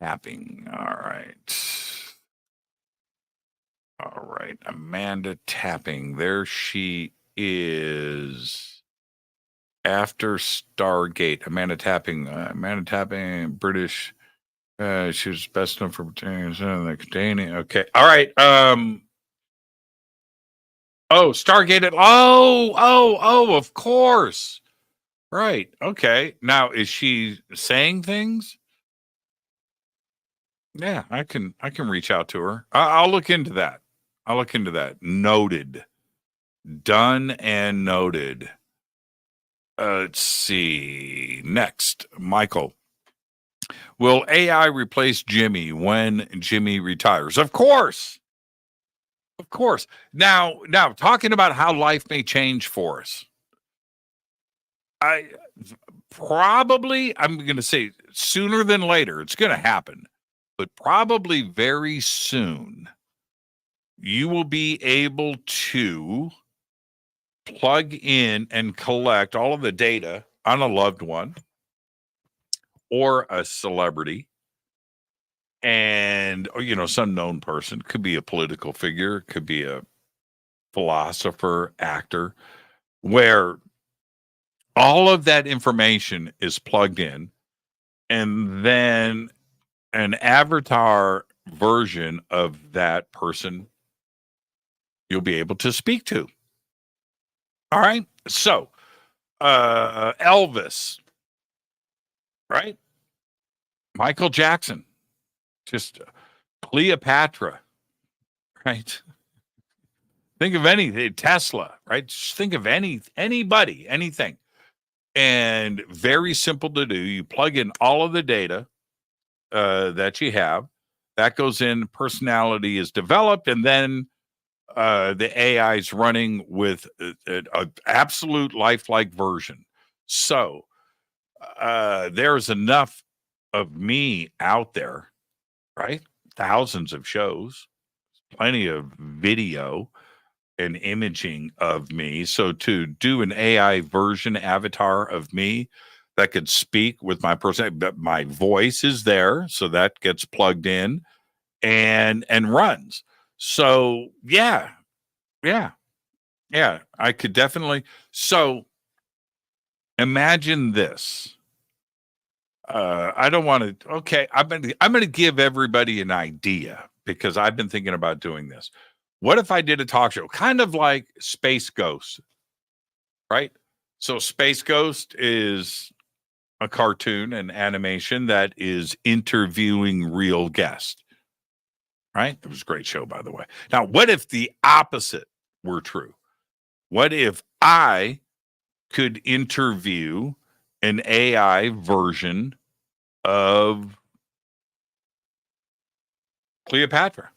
Speaker 5: Tapping. All right. Amanda Tapping. There she is. After Stargate. Amanda Tapping. British. She was best known for the containing. Okay. All right. Stargate. Of course. Right. Okay. Now, is she saying things? Yeah, I can reach out to her. I'll look into that. Noted. Done and noted. Let's see. Next, Michael. Will AI replace Jimmy when Jimmy retires? Of course. Now, talking about how life may change for us. I'm going to say sooner than later. It's going to happen, but probably very soon, you will be able to plug in and collect all of the data on a loved one or a celebrity, and some known person. Could be a political figure, could be a philosopher, actor, where all of that information is plugged in, and then an avatar version of that person you'll be able to speak to. All right. So, Elvis, right? Michael Jackson, just Cleopatra, right? Think of anything, Tesla, right? Just think of anybody, anything. And very simple to do. You plug in all of the data that you have. That goes in, personality is developed, and then the AI is running with an absolute lifelike version. So there's enough of me out there, right? Thousands of shows, plenty of video and imaging of me. So to do an AI version avatar of me that could speak with my person, but my voice is there, so that gets plugged in and runs. So yeah, I could definitely. So imagine this. I don't want to. Okay, I'm going to give everybody an idea because I've been thinking about doing this. What if I did a talk show, kind of like Space Ghost, right? So Space Ghost is a cartoon and animation that is interviewing real guests, right? It was a great show, by the way. Now, what if the opposite were true? What if I could interview an AI version of Cleopatra?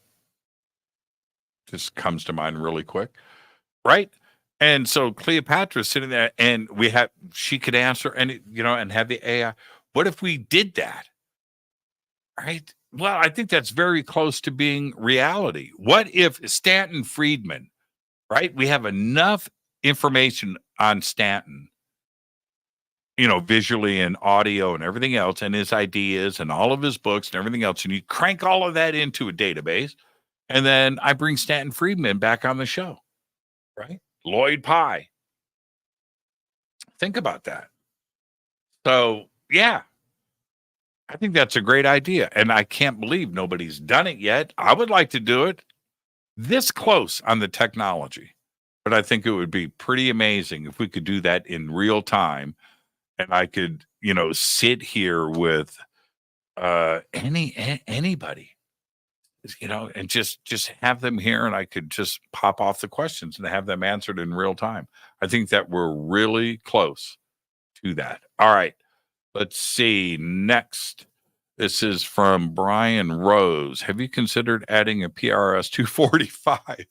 Speaker 5: Just comes to mind really quick, right? And so Cleopatra's sitting there, and she could answer, and and have the AI. What if we did that? Right? Well, I think that's very close to being reality. What if Stanton Friedman, right? We have enough information on Stanton, visually and audio and everything else, and his ideas and all of his books and everything else. And you crank all of that into a database. And then I bring Stanton Friedman back on the show, right? Lloyd Pye. Think about that. So, yeah, I think that's a great idea. And I can't believe nobody's done it yet. I would like to do it this close on the technology. But I think it would be pretty amazing if we could do that in real time. And I could, sit here with anybody, and just have them here, and I could just pop off the questions and have them answered in real time. I think that we're really close to that. All right. Let's see. Next, this is from Brian Rose. Have you considered adding a PRS 245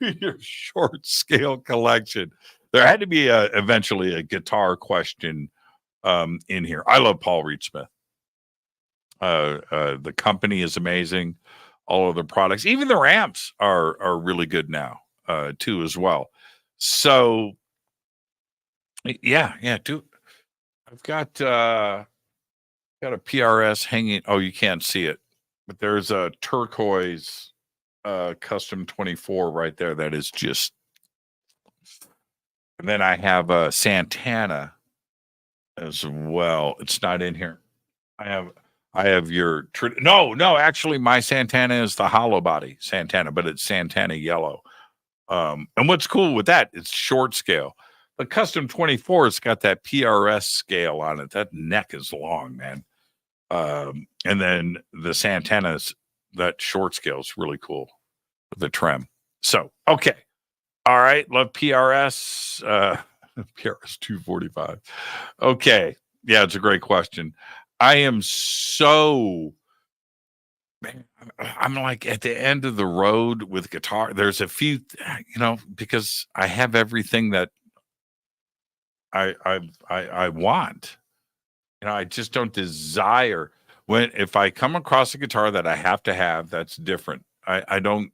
Speaker 5: to your short scale collection? There had to be eventually a guitar question in here. I love Paul Reed Smith. The company is amazing. All of the products, even their amps are really good now too as well. So yeah, dude. I've got a PRS hanging. Oh, you can't see it, but there's a turquoise custom 24 right there. That is just. And then I have a Santana as well. It's not in here. I have your no. Actually, my Santana is the hollow body Santana, but it's Santana yellow. And what's cool with that? It's short scale. The custom 24, it's got that PRS scale on it. That neck is long, man. And then the Santana's, that short scale is really cool with the trim. So, okay. All right. Love PRS. PRS 245. Okay. Yeah, it's a great question. I am so, man, I'm like at the end of the road with guitar. There's a few, because I have everything that I want. I just don't desire if I come across a guitar that I have to have, that's different. I don't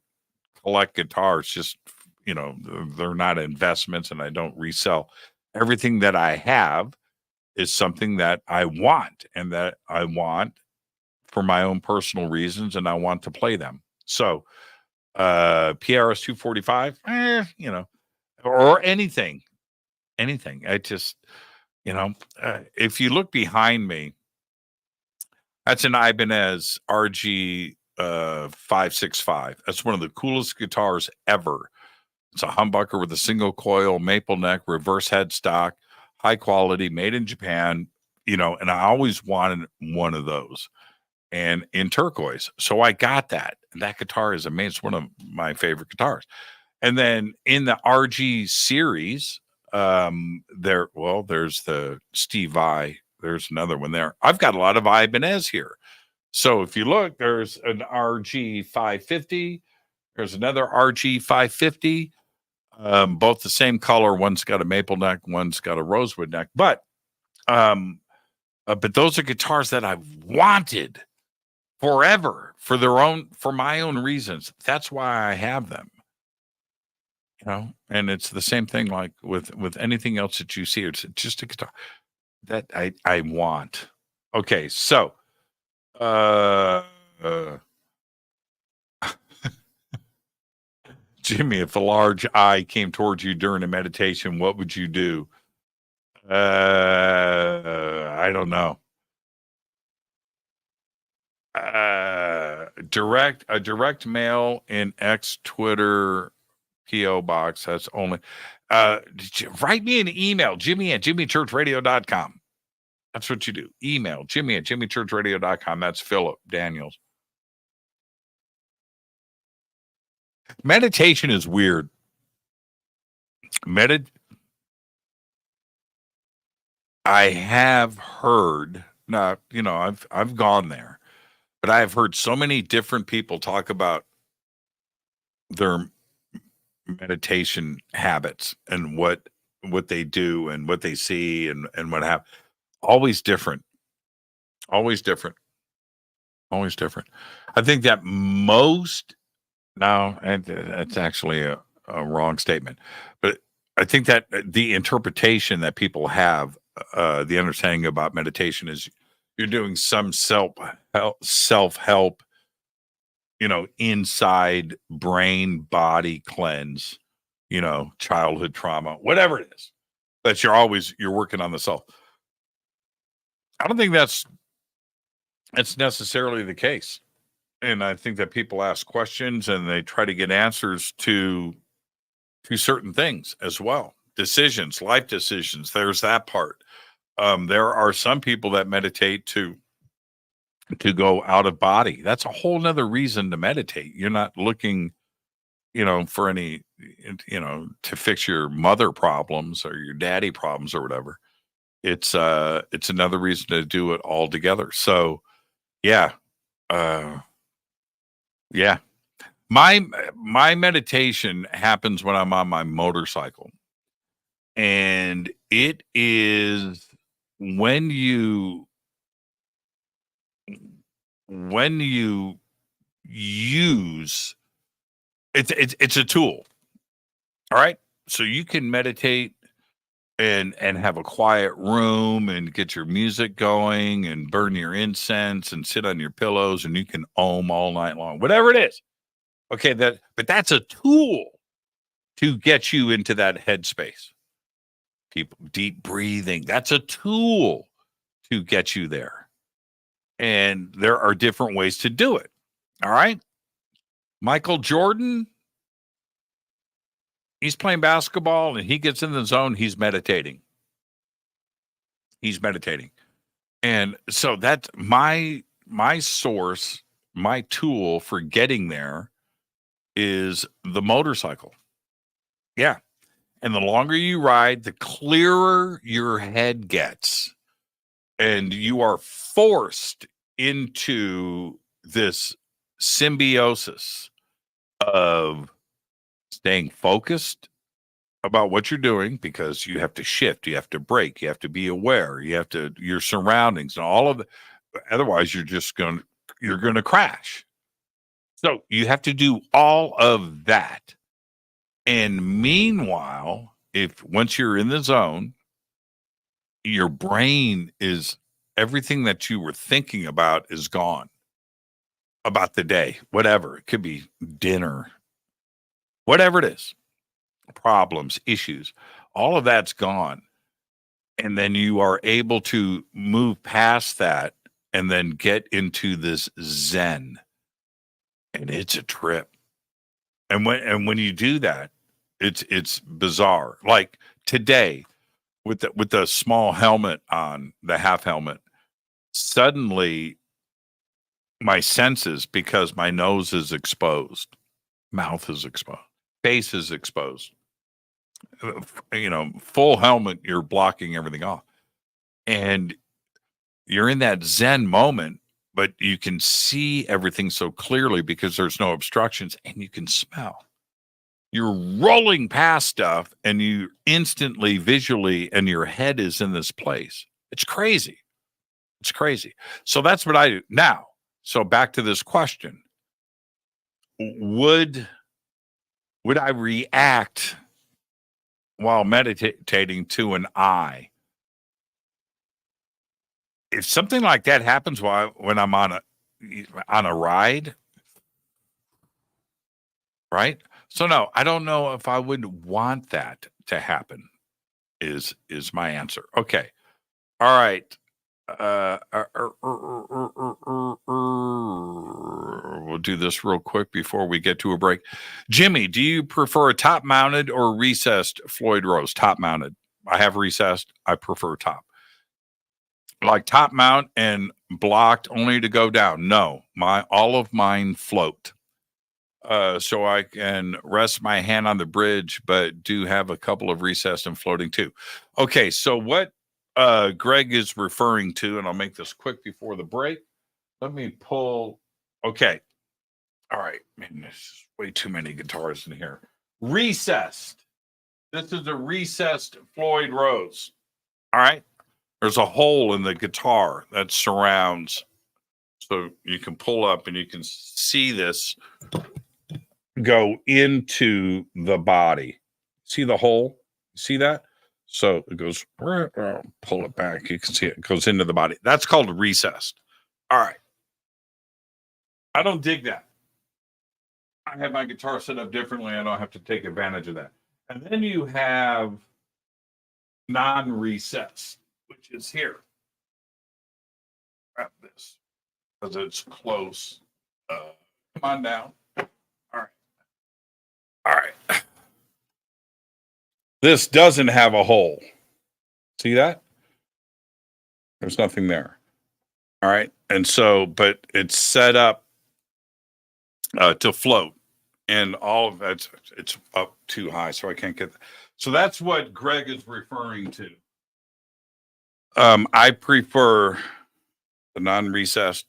Speaker 5: collect guitars, just, they're not investments, and I don't resell. Everything that I have is something that I want, and that I want for my own personal reasons, and I want to play them. So PRS 245, or anything. I just, if you look behind me, that's an Ibanez RG 565. That's one of the coolest guitars ever. It's a humbucker with a single coil, maple neck, reverse headstock, high quality, made in Japan, and I always wanted one of those, and in turquoise. So I got that. And that guitar is amazing. It's one of my favorite guitars. And then in the RG series, there's the Steve Vai. There's another one there. I've got a lot of Ibanez here. So if you look, there's an RG 550. There's another RG 550. Both the same color. One's got a maple neck. One's got a rosewood neck. But those are guitars that I've wanted forever for my own reasons. That's why I have them. And it's the same thing like with anything else that you see. It's just a guitar that I want. Okay, so Jimmy, if a large eye came towards you during a meditation, what would you do? I don't know. Direct mail in X Twitter P.O. box. That's only write me an email, Jimmy@jimmychurchradio.com. That's what you do. Email Jimmy@jimmychurchradio.com. That's Philip Daniels. Meditation is weird. I have heard, not, I've gone there, but I have heard so many different people talk about their meditation habits and what they do and what they see and what have always different. Always different. Always different. I think that most no, and that's actually a wrong statement. But I think that the interpretation that people have, the understanding about meditation is you're doing some self-help, inside brain body cleanse, childhood trauma, whatever it is. But you're working on the self. I don't think that's necessarily the case. And I think that people ask questions and they try to get answers to certain things as well. Decisions, life decisions. There's that part. There are some people that meditate to go out of body. That's a whole nother reason to meditate. You're not looking, for any, to fix your mother problems or your daddy problems or whatever. It's another reason to do it all together. So, yeah. Yeah. My meditation happens when I'm on my motorcycle. And it is when you use it's a tool. All right? So you can meditate and have a quiet room and get your music going and burn your incense and sit on your pillows and you can om all night long, whatever it is. Okay, but that's a tool to get you into that headspace. People, deep breathing, that's a tool to get you there. And there are different ways to do it. All right. Michael Jordan, he's playing basketball and he gets in the zone, he's meditating. And so that's my source, my tool for getting there is the motorcycle. Yeah. And the longer you ride, the clearer your head gets. And you are forced into this symbiosis of staying focused about what you're doing because you have to shift, you have to brake, you have to be aware, you have to your surroundings and all of it. Otherwise, you're going to crash. So you have to do all of that. And meanwhile, once you're in the zone, your brain is everything that you were thinking about is gone about the day, whatever. It could be dinner, whatever it is, problems, issues, all of that's gone. And then you are able to move past that and then get into this Zen. And it's a trip. And when you do that, it's bizarre. Like today, with the small helmet on, the half helmet, suddenly my senses, because my nose is exposed, mouth is exposed, face is exposed. Full helmet, you're blocking everything off. And you're in that Zen moment, but you can see everything so clearly because there's no obstructions and you can smell. You're rolling past stuff and you instantly visually and your head is in this place. It's crazy. It's crazy. So that's what I do now. So back to this question. Would I react while meditating to an eye? If something like that happens when I'm on a ride, right? So no, I don't know if I would want that to happen. Is my answer. Okay. All right. We'll do this real quick before we get to a break. Jimmy, do you prefer a top mounted or recessed Floyd Rose? Top mounted. I have recessed. I prefer top. Like top mount and blocked only to go down. No, all of mine float. So I can rest my hand on the bridge, but do have a couple of recessed and floating too. Okay, so what Greg is referring to, and I'll make this quick before the break. Let me pull. Okay. All right. Man, there's way too many guitars in here. recessed. This is a recessed Floyd Rose. All right. There's a hole in the guitar that surrounds. So you can pull up and you can see this go into the body. See the hole? See that? So it goes, pull it back. You can see it goes into the body. That's called recessed. All right. I don't dig that. I have my guitar set up differently. I don't have to take advantage of that. And then you have non-recessed, which is here. Grab this because it's close. Come on down. All right. All right. This doesn't have a hole. See that? There's nothing there. All right. And so, but it's set up to float. And all of that's, it's up too high, so I can't get that. So that's what Greg is referring to. I prefer the non-recessed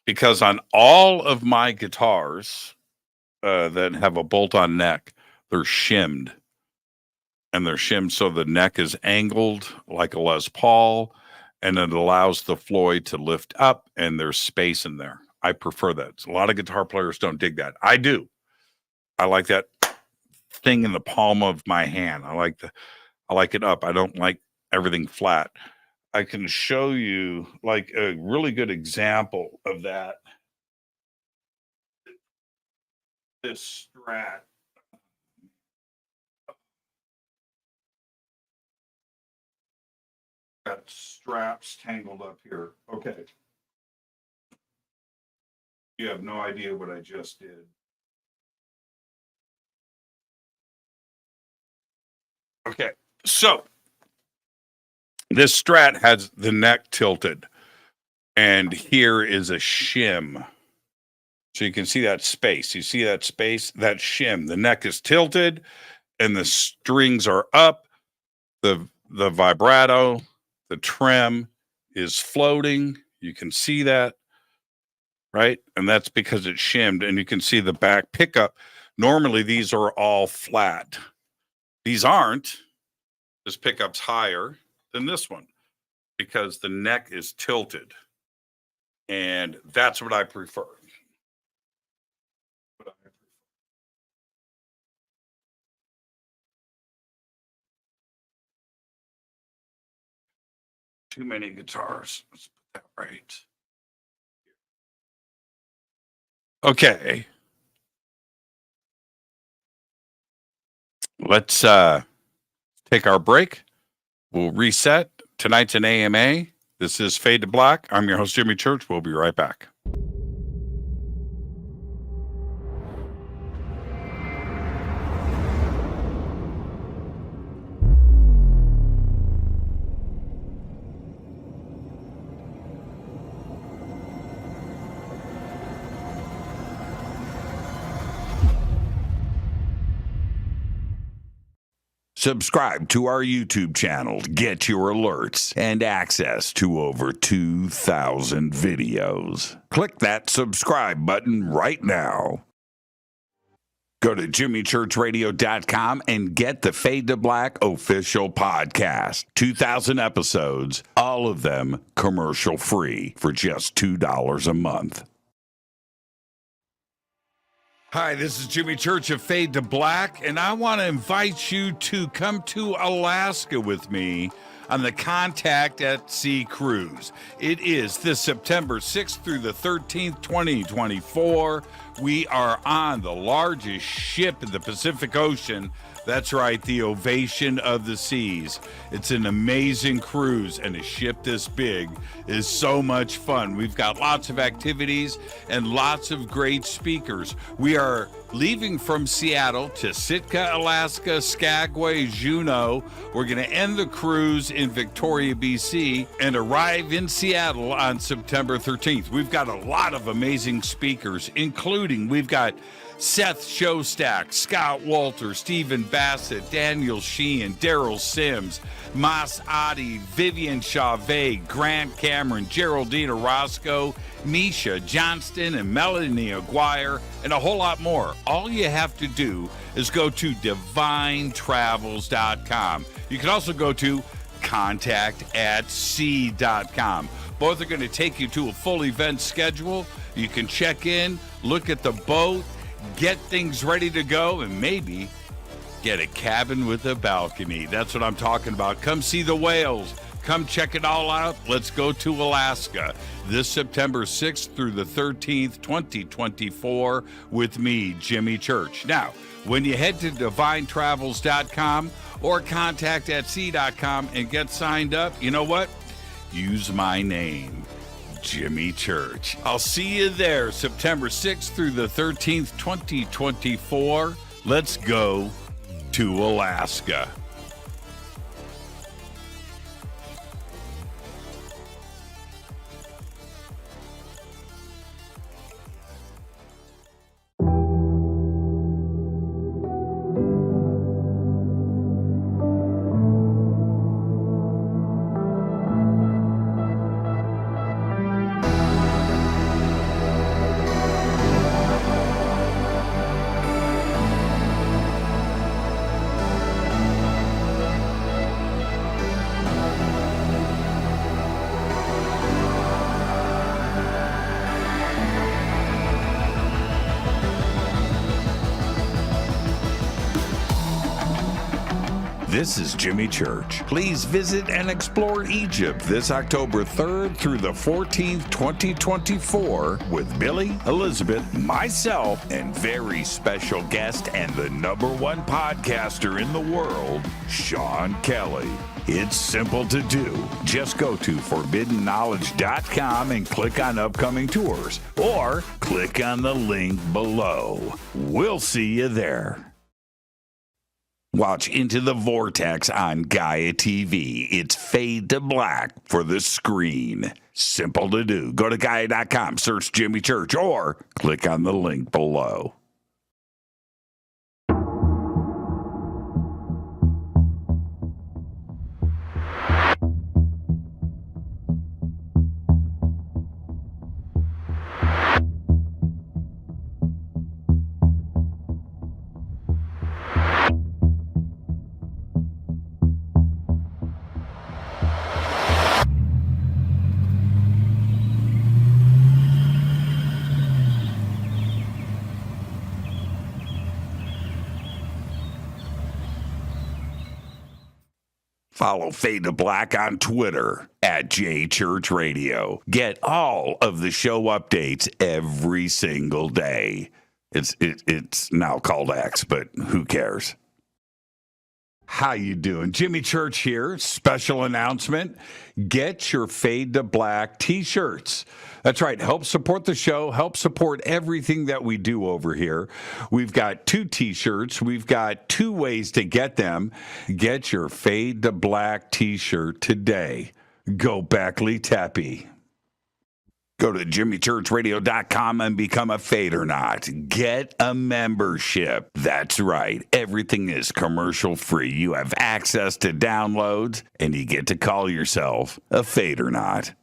Speaker 5: because on all of my guitars that have a bolt-on neck, they're shimmed. And they're shimmed so the neck is angled like a Les Paul, and it allows the Floyd to lift up, and there's space in there. I prefer that. A lot of guitar players don't dig that. I do. I like that thing in the palm of my hand. I like it up. I don't like everything flat. I can show you like a really good example of that. This Strat. Got straps tangled up here. Okay. You have no idea what I just did. Okay, so this Strat has the neck tilted, and here is a shim. So you can see that space. You see that space, that shim. The neck is tilted, and the strings are up. The vibrato, the trem is floating. You can see that, right? And that's because it's shimmed, and you can see the back pickup. Normally, these are all flat. These aren't. This pickup's higher than this one because the neck is tilted. And that's what I prefer. Too many guitars. Let's put that right. Okay. Let's take our break. We'll reset. Tonight's an AMA. This is Fade to Black. I'm your host, Jimmy Church. We'll be right back.
Speaker 6: Subscribe to our YouTube channel to get your alerts and access to over 2,000 videos. Click that subscribe button right now. Go to jimmychurchradio.com and get the Fade to Black official podcast. 2,000 episodes, all of them commercial free for just $2 a month.
Speaker 5: Hi, this is Jimmy Church of Fade to Black, and I want to invite you to come to Alaska with me on the Contact at Sea cruise. It is this September 6th through the 13th, 2024. We are on the largest ship in the Pacific Ocean. That's right, the Ovation of the Seas. It's an amazing cruise, and a ship this big is so much fun. We've got lots of activities and lots of great speakers. We are leaving from Seattle to Sitka, Alaska, Skagway, Juneau. We're going to end the cruise in Victoria, BC, and arrive in Seattle on September 13th. We've got a lot of amazing speakers, including including we've got Seth Showstack, Scott Walter, Stephen Bassett, Daniel Sheehan, Daryl Sims, Mas Adi, Vivian Chavez, Grant Cameron, Geraldine Orozco, Misha Johnston, and Melanie Aguirre, and a whole lot more. All you have to do is go to divinetravels.com. You can also go to contact@sea.com. Both are going to take you to a full event schedule. You can check in, look at the boat, get things ready to go, and maybe get a cabin with a balcony. That's what I'm talking about. Come see the whales. Come check it all out. Let's go to Alaska this September 6th through the 13th, 2024 with me, Jimmy Church. Now, when you head to divinetravels.com or contact@sea.com and get signed up, you know what? Use my name, Jimmy Church. I'll see you there September 6th through the 13th, 2024. Let's go to Alaska. This is Jimmy Church. Please visit and explore Egypt this October 3rd through the 14th, 2024 with Billy, Elizabeth, myself, and very special guest and the #1 podcaster in the world, Sean Kelly. It's simple to do. Just go to forbiddenknowledge.com and click on upcoming tours, or click on the link below. We'll see you there. Watch Into the Vortex on Gaia TV. It's fade to black for the screen. Simple to do. Go to Gaia.com, search Jimmy Church, or click on the link below. Follow Fade to Black on Twitter @JChurchRadio. Get all of the show updates every single day. It's now called X, but who cares? How you doing? Jimmy Church here. Special announcement. Get your Fade to Black T-shirts. That's right. Help support the show. Help support everything that we do over here. We've got 2 T-shirts. We've got 2 ways to get them. Get your Fade to Black T-shirt today. Go Beckley Teppy. Go to jimmychurchradio.com and become a Fadernaut. Get a membership. That's right. Everything is commercial free. You have access to downloads, and you get to call yourself a Fadernaut.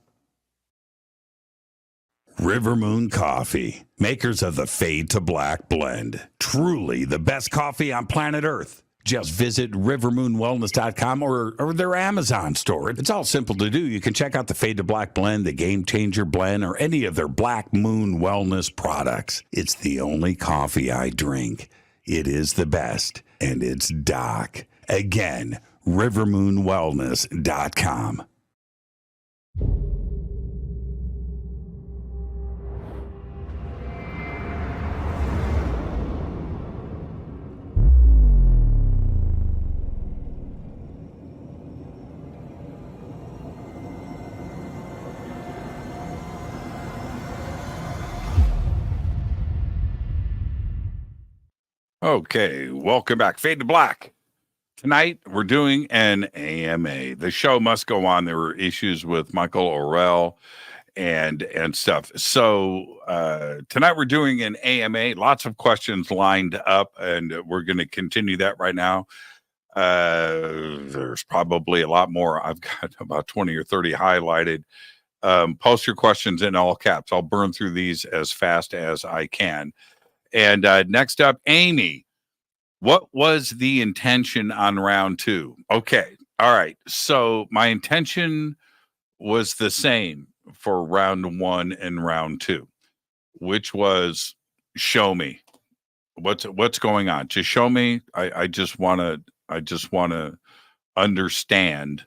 Speaker 5: River Moon Coffee, makers of the Fade to Black blend. Truly the best coffee on planet Earth. Just visit rivermoonwellness.com or their Amazon store. It's all simple to do. You can check out the Fade to Black blend, the Game Changer blend, or any of their Black Moon Wellness products. It's the only coffee I drink. It is the best, and it's Doc. Again, rivermoonwellness.com. Okay, welcome back. Fade to Black. Tonight, we're doing an AMA. The show must go on. There were issues with Michael Orrell and stuff. So tonight we're doing an AMA. Lots of questions lined up, and we're going to continue that right now. There's probably a lot more. I've got about 20 or 30 highlighted. Post your questions in all caps. I'll burn through these as fast as I can. And next up, Amy, what was the intention on round 2? Okay. All right. So my intention was the same for round 1 and round 2, which was show me what's going on. Just show me. I just want to understand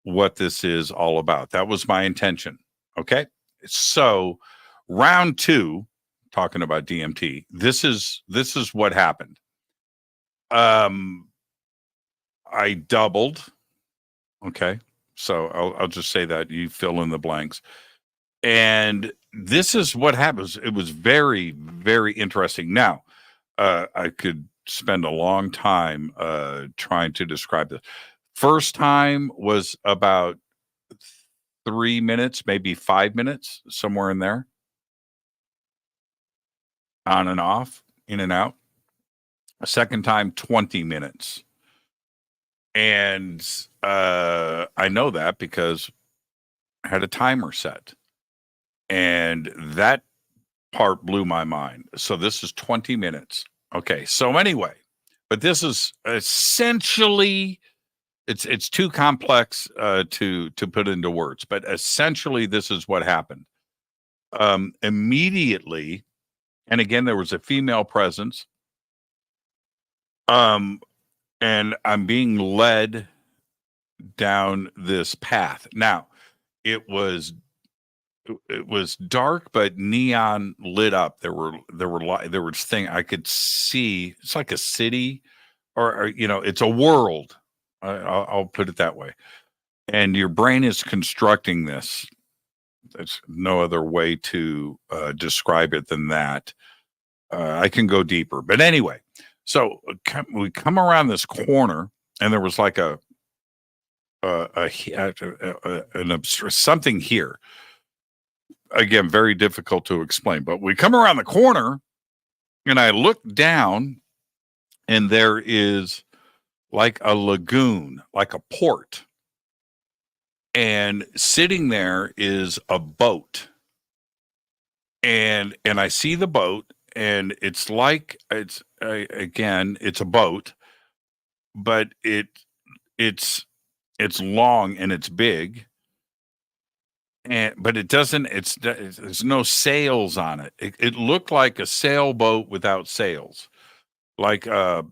Speaker 5: what this is all about. That was my intention. Okay. So round 2, talking about DMT, this is what happened. I doubled. Okay. So I'll just say that, you fill in the blanks. And this is what happens. It was very, very interesting. Now, I could spend a long time trying to describe this. First time was about 3 minutes, maybe 5 minutes, somewhere in there. On and off, in and out. A second time, 20 minutes. And I know that because I had a timer set. And that part blew my mind. So this is 20 minutes. Okay. So anyway, but this is essentially, it's too complex to put into words, but essentially this is what happened. Immediately, and again, there was a female presence. And I'm being led down this path. Now, it was dark, but neon lit up. There was thing I could see. It's like a city, or it's a world. I'll put it that way. And your brain is constructing this. There's no other way to describe it than that. I can go deeper, but anyway. So we come around this corner, and there was like something here. Again, very difficult to explain. But we come around the corner, and I look down, and there is like a lagoon, like a port, and sitting there is a boat, and I see the boat. And it's like it's a boat, but it's long and it's big, but it doesn't. There's no sails on it. It looked like a sailboat without sails, like a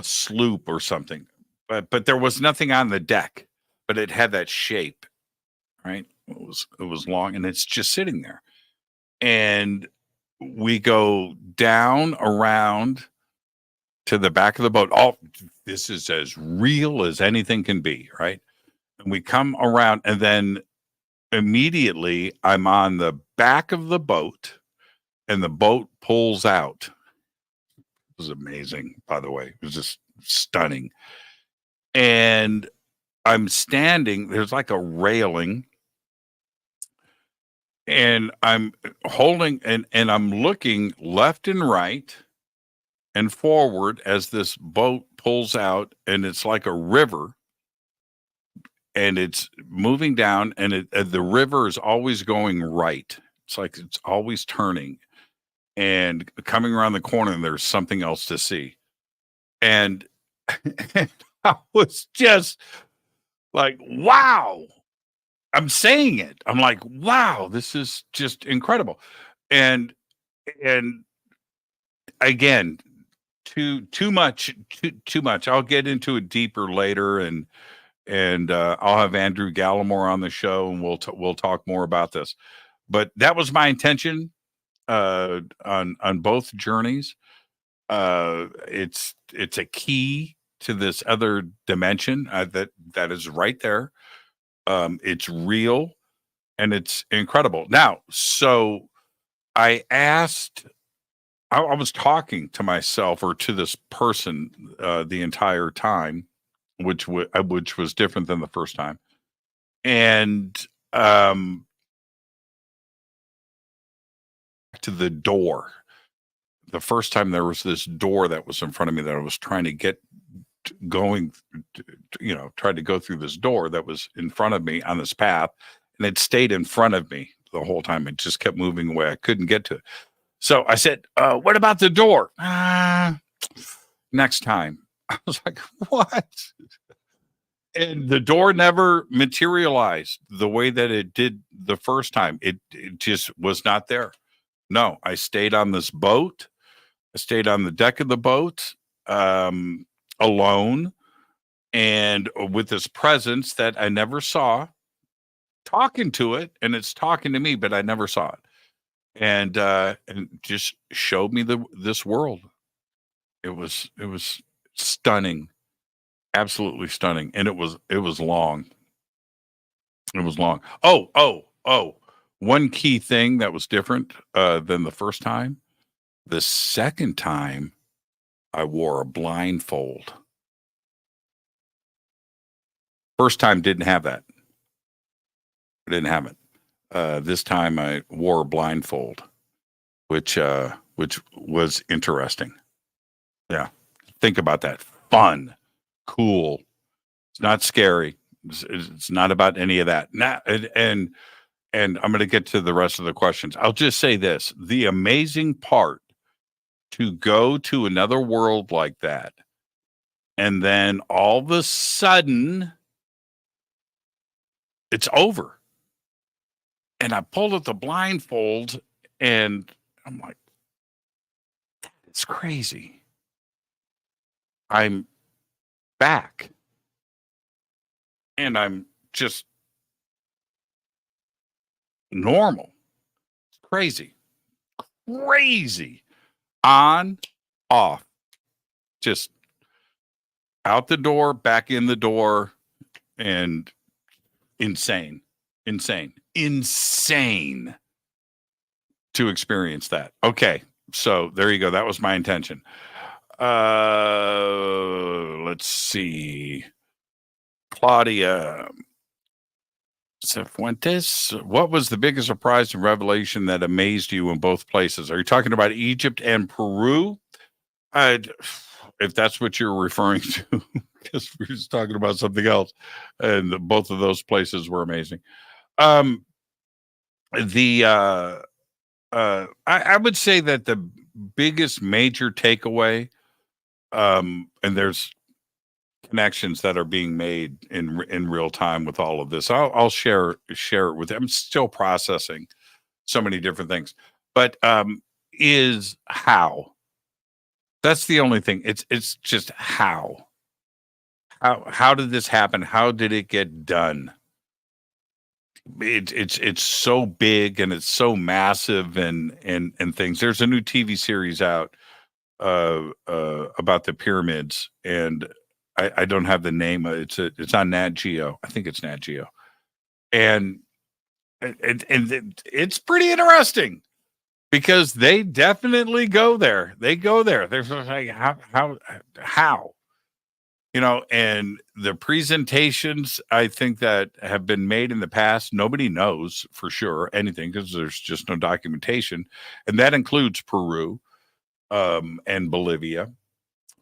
Speaker 5: sloop or something. But there was nothing on the deck. But it had that shape, right? It was long, and it's just sitting there, and we go down around to the back of the boat. Oh, this is as real as anything can be, right? And we come around, and then immediately I'm on the back of the boat, and the boat pulls out. It was amazing, by the way. It was just stunning. And I'm standing, there's like a railing, and I'm holding and I'm looking left and right and forward as this boat pulls out, and it's like a river, and it's moving down, and the river is always going right. It's like it's always turning and coming around the corner, and there's something else to see. And I was just like, wow. I'm saying it. I'm like, wow, this is just incredible. And again, too much. I'll get into it deeper later, and I'll have Andrew Gallimore on the show, and we'll talk more about this. But that was my intention on both journeys. It's a key to this other dimension that is right there. It's real, and it's incredible. Now, so I was talking to myself, or to this person, the entire time, which was different than the first time. And to the door. The first time there was this door that was in front of me that I was trying to get going, tried to go through this door that was in front of me on this path, and it stayed in front of me the whole time. It just kept moving away. I couldn't get to it. So I said, what about the door? Next time. I was like, what? And the door never materialized the way that it did the first time. It just was not there. No, I stayed on this boat. I stayed on the deck of the boat alone and with this presence that I never saw, talking to it, and it's talking to me, but I never saw it. And just showed me this world. It was stunning. Absolutely stunning. And it was long. It was long. Oh. One key thing that was different than the first time. The second time I wore a blindfold. First time didn't have that. I didn't have it. This time I wore a blindfold, which was interesting. Yeah. Think about that. Fun. Cool. It's not scary. It's not about any of that. And I'm going to get to the rest of the questions. I'll just say this. The amazing part to go to another world like that, and then all of a sudden, it's over. And I pulled up the blindfold, and I'm like, it's crazy. I'm back. And I'm just normal. It's crazy. Crazy. On, off. Just out the door, back in the door, and insane to experience that. Okay, so there you go. That was my intention. Let's see. Claudia Cifuentes, what was the biggest surprise and revelation that amazed you in both places? Are you talking about Egypt and Peru? If that's what you're referring to, because we're just talking about something else, and both of those places were amazing. I would say that the biggest major takeaway, and there's connections that are being made in real time with all of this. I'll share it with them. I'm still processing so many different things, but is how. That's the only thing. It's just how did this happen? How did it get done? It's so big and it's so massive and things. There's a new TV series out about the pyramids, and I don't have the name. It's on Nat Geo. I think it's Nat Geo, and it's pretty interesting because they definitely go there. They go there. They're like how, and the presentations I think that have been made in the past, nobody knows for sure anything because there's just no documentation, and that includes Peru, and Bolivia.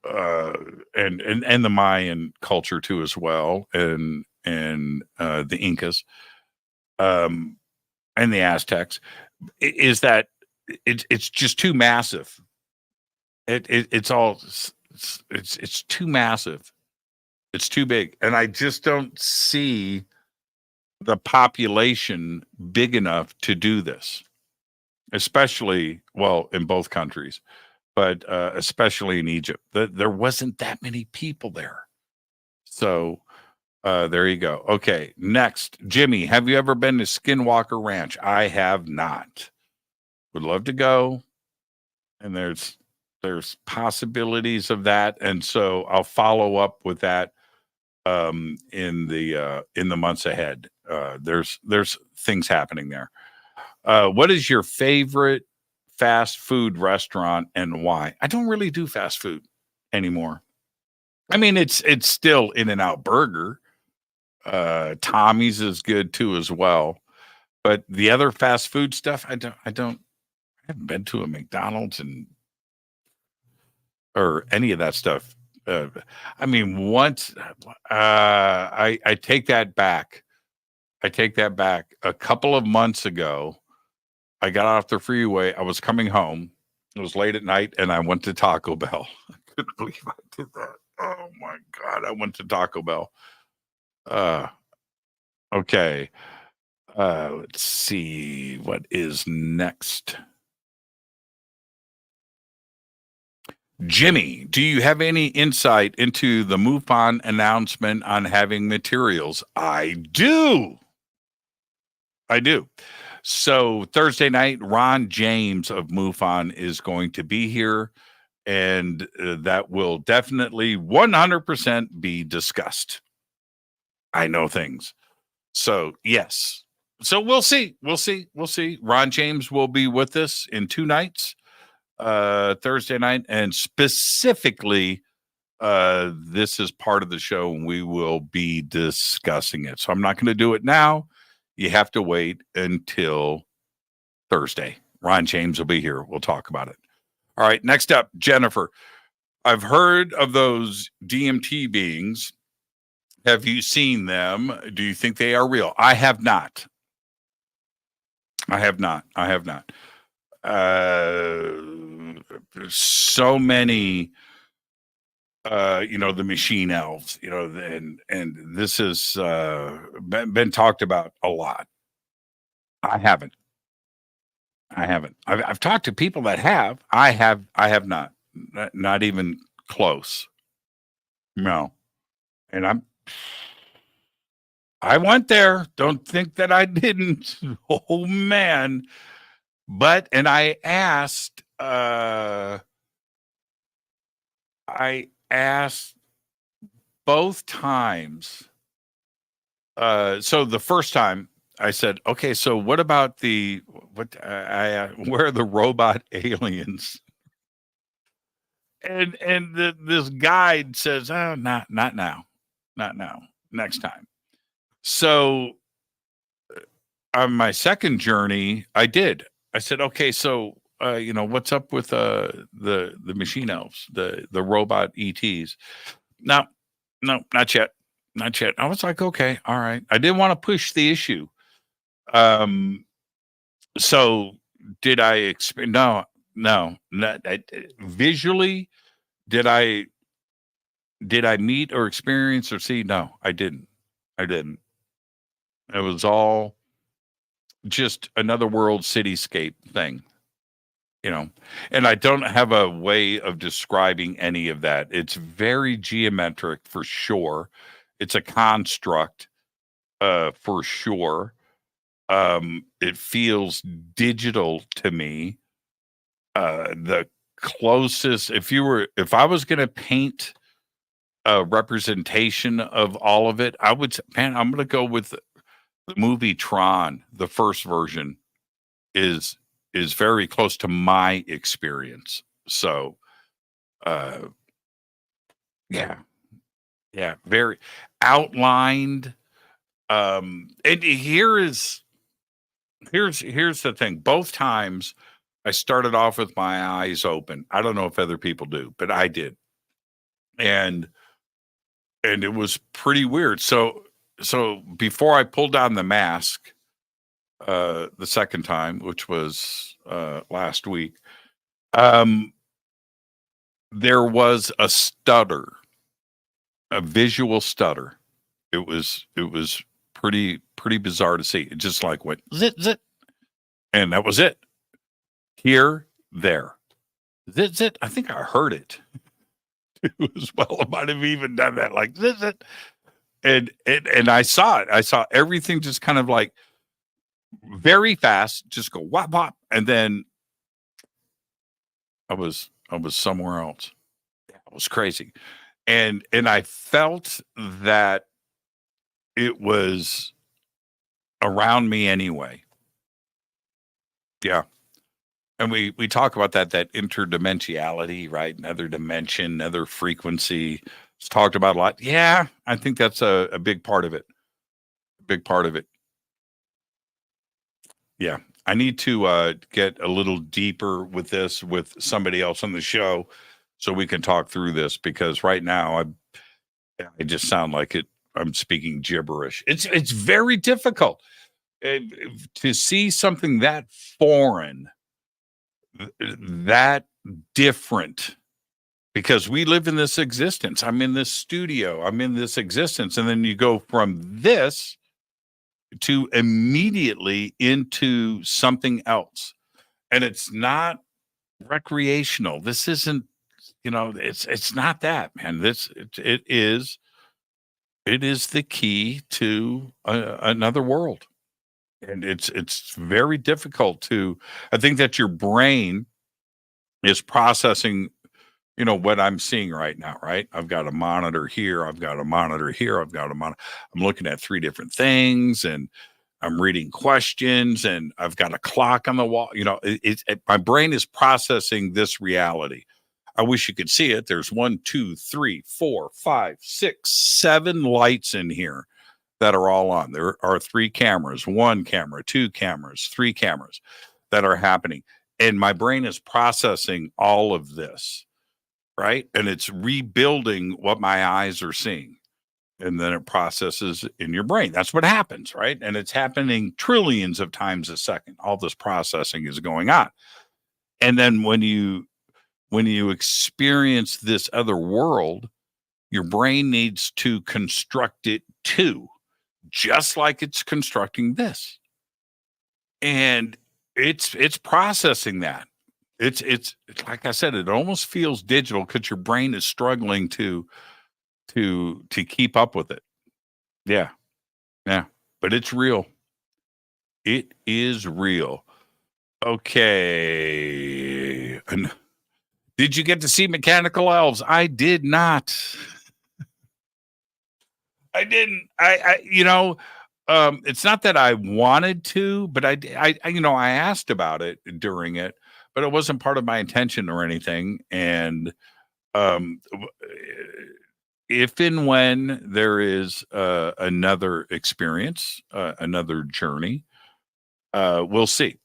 Speaker 5: And the Mayan culture too as well, and the Incas, and the Aztecs, is that it's just too massive. It's too massive. It's too big, and I just don't see the population big enough to do this, especially in both countries. But especially in Egypt, there wasn't that many people there. So there you go. Okay, next. Jimmy, have you ever been to Skinwalker Ranch? I have not. Would love to go. And there's possibilities of that. And so I'll follow up with that in the months ahead. There's things happening there. What is your favorite fast food restaurant and why? I don't really do fast food anymore. I mean, it's still In-N-Out Burger. Tommy's is good too as well, but the other fast food stuff, I don't haven't been to a McDonald's or any of that stuff. I mean, once I take that back. I take that back. A couple of months ago, I got off the freeway. I was coming home. It was late at night, and I went to Taco Bell. I couldn't believe I did that. Oh my God. I went to Taco Bell. Okay. Let's see what is next. Jimmy, do you have any insight into the MUFON announcement on having materials? I do. So Thursday night, Ron James of MUFON is going to be here, and that will definitely 100% be discussed. I know things. So, yes. So we'll see. Ron James will be with us in 2 nights, Thursday night, and specifically, this is part of the show, and we will be discussing it. So I'm not going to do it now. You have to wait until Thursday. Ron James will be here. We'll talk about it. All right. Next up, Jennifer. I've heard of those DMT beings. Have you seen them? Do you think they are real? I have not. So many, the machine elves, and this has been talked about a lot. I haven't. I've talked to people that have. I have not. Not even close. No. And I went there. Don't think that I didn't. Oh man. And I asked both times. So the first time I said, okay, so what about where are the robot aliens? And this guide says, oh, not now, next time. So on my second journey, I said, okay, so what's up with the machine elves, the robot ETs? No, not yet. I was like, okay, all right. I didn't want to push the issue. So did I experience? No. Visually, did I meet or experience or see? No, I didn't. It was all just another world cityscape thing, and I don't have a way of describing any of that. It's very geometric for sure. It's a construct, for sure. It feels digital to me. The closest, if I was going to paint a representation of all of it, I would say, man, I'm going to go with the movie Tron. The first version is very close to my experience. So, yeah, very outlined. And here's the thing. Both times I started off with my eyes open. I don't know if other people do, but I did. And it was pretty weird. So before I pulled down the mask, the second time, which was last week, there was a stutter, a visual stutter. It was pretty bizarre to see. It just like went zit, and that was it. Here, there, zit. I think I heard it as well. I might have even done that, like zit. And I saw it. I saw everything just kind of like very fast, just go whop whop, and then I was somewhere else. It was crazy, and I felt that it was around me anyway. Yeah. And we talk about that interdimensionality, right? Another dimension, another frequency. It's talked about a lot. Yeah, I think that's a big part of it. Yeah. I need to get a little deeper with this with somebody else on the show so we can talk through this, because right now I just sound like I'm speaking gibberish. It's very difficult to see something that foreign, that different, because we live in this existence. I'm in this studio. I'm in this existence. And then you go from this to immediately into something else. And it's not recreational. This isn't, it's not that, man. It is the key to another world. And it's very difficult to, I think that your brain is processing, what I'm seeing right now, right? I've got a monitor here. I've got a monitor here. I've got a monitor. I'm looking at 3 different things, and I'm reading questions, and I've got a clock on the wall. My brain is processing this reality. I wish you could see it. There's 1, 2, 3, 4, 5, 6, 7 lights in here that are all on. There are 3 cameras, 1 camera, 2 cameras, 3 cameras that are happening. And my brain is processing all of this, right? And it's rebuilding what my eyes are seeing. And then it processes in your brain. That's what happens, right? And it's happening trillions of times a second. All this processing is going on. And then when you experience this other world, your brain needs to construct it too, just like it's constructing this. And it's processing that. It's like I said, it almost feels digital because your brain is struggling to keep up with it. Yeah. But it's real. It is real. Okay. And did you get to see Mechanical Elves? I did not. I didn't. It's not that I wanted to, but I asked about it during it, but it wasn't part of my intention or anything. And if and when there is another experience, another journey, we'll see.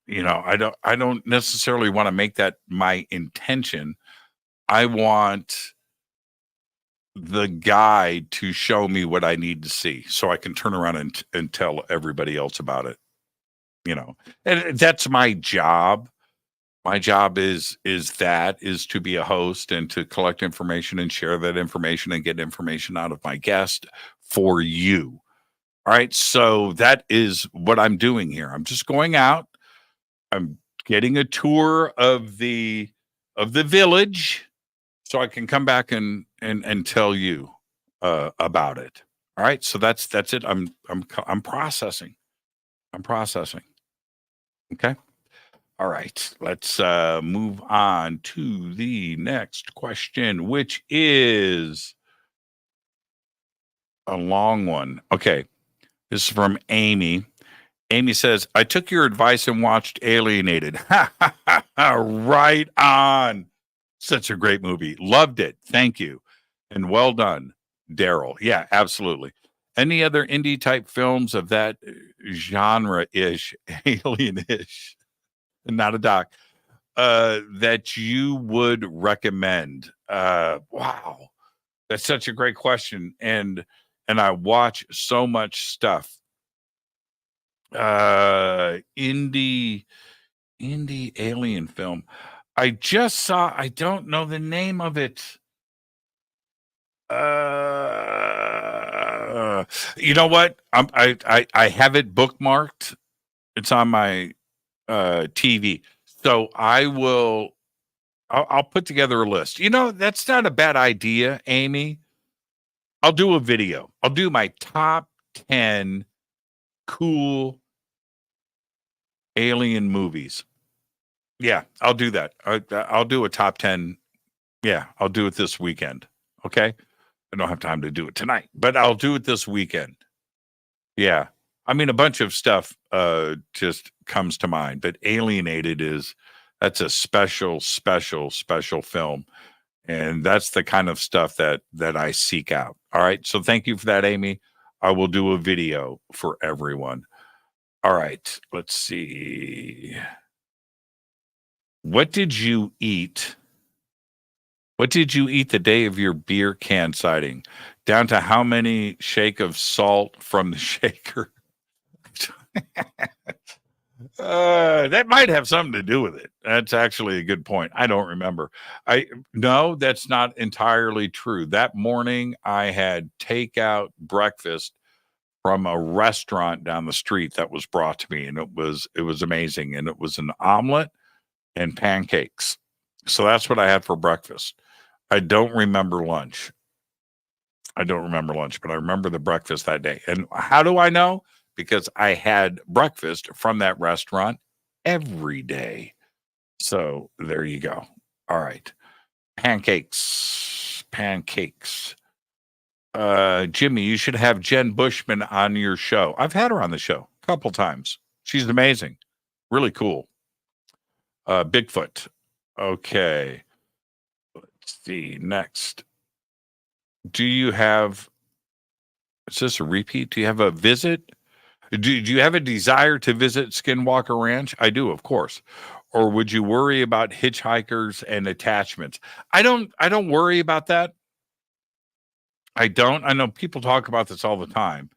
Speaker 5: I don't necessarily want to make that my intention. I want the guide to show me what I need to see so I can turn around and tell everybody else about it. And that's my job. My job is to be a host and to collect information and share that information and get information out of my guest for you. All right. So that is what I'm doing here. I'm just going out. I'm getting a tour of the village so I can come back and tell you about it. All right. So that's it. I'm processing. I'm processing. Okay. All right. Let's move on to the next question, which is a long one. Okay. This is from Amy. Amy says, I took your advice and watched Alienated. Right on. Such a great movie. Loved it. Thank you. And well done, Daryl. Yeah, absolutely. Any other indie type films of that genre-ish, alien-ish, not a doc, that you would recommend? Wow. That's such a great question. And I watch so much stuff. Indie alien film. I just saw, I don't know the name of it. You know what? I have it bookmarked. It's on my TV. So I'll put together a list. That's not a bad idea, Amy. I'll do a video. I'll do my top 10 cool alien movies. Yeah, I'll do that. I'll do a top 10. Yeah, I'll do it this weekend. Okay. I don't have time to do it tonight, but I'll do it this weekend. Yeah. I mean, a bunch of stuff just comes to mind, but Alienated that's a special film. And that's the kind of stuff that I seek out. All right. So thank you for that, Amy. I will do a video for everyone. All right. Let's see. What did you eat? What did you eat the day of your beer can sighting? Down to how many shake of salt from the shaker? That might have something to do with it. That's actually a good point. I don't remember. No, that's not entirely true. That morning I had takeout breakfast from a restaurant down the street that was brought to me, and it was amazing. And it was an omelet and pancakes. So that's what I had for breakfast. I don't remember lunch. But I remember the breakfast that day. And how do I know? Because I had breakfast from that restaurant every day. So there you go. All right. Pancakes. Jimmy, you should have Jen Bushman on your show. I've had her on the show a couple times. She's amazing. Really cool. Bigfoot. Okay. Let's see. Next. Is this a repeat? Do you have a visit? Do you have a desire to visit Skinwalker Ranch? I do, of course. Or would you worry about hitchhikers and attachments? I don't worry about that. I don't. I know people talk about this all the time.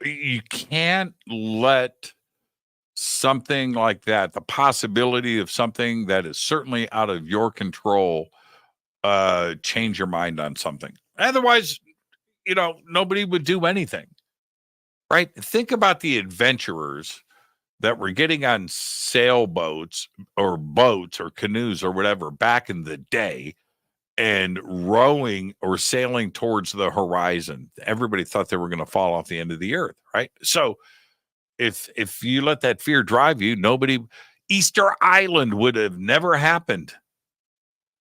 Speaker 5: You can't let something like that, the possibility of something that is certainly out of your control, change your mind on something. Otherwise, nobody would do anything, right? Think about the adventurers that were getting on sailboats or boats or canoes or whatever back in the day and rowing or sailing towards the horizon. Everybody thought they were going to fall off the end of the earth, right? So if you let that fear drive you, Easter Island would have never happened.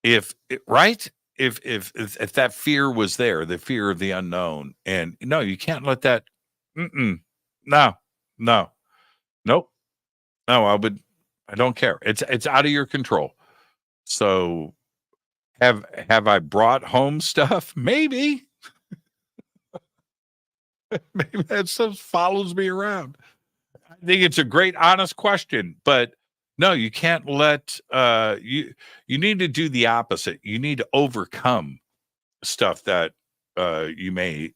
Speaker 5: If that fear was there, the fear of the unknown. And no, you can't let that. Nope. No, I don't care. It's out of your control. So have I brought home stuff? Maybe. Maybe that stuff follows me around. I think it's a great, honest question, but no, you can't let you need to do the opposite. You need to overcome stuff that you may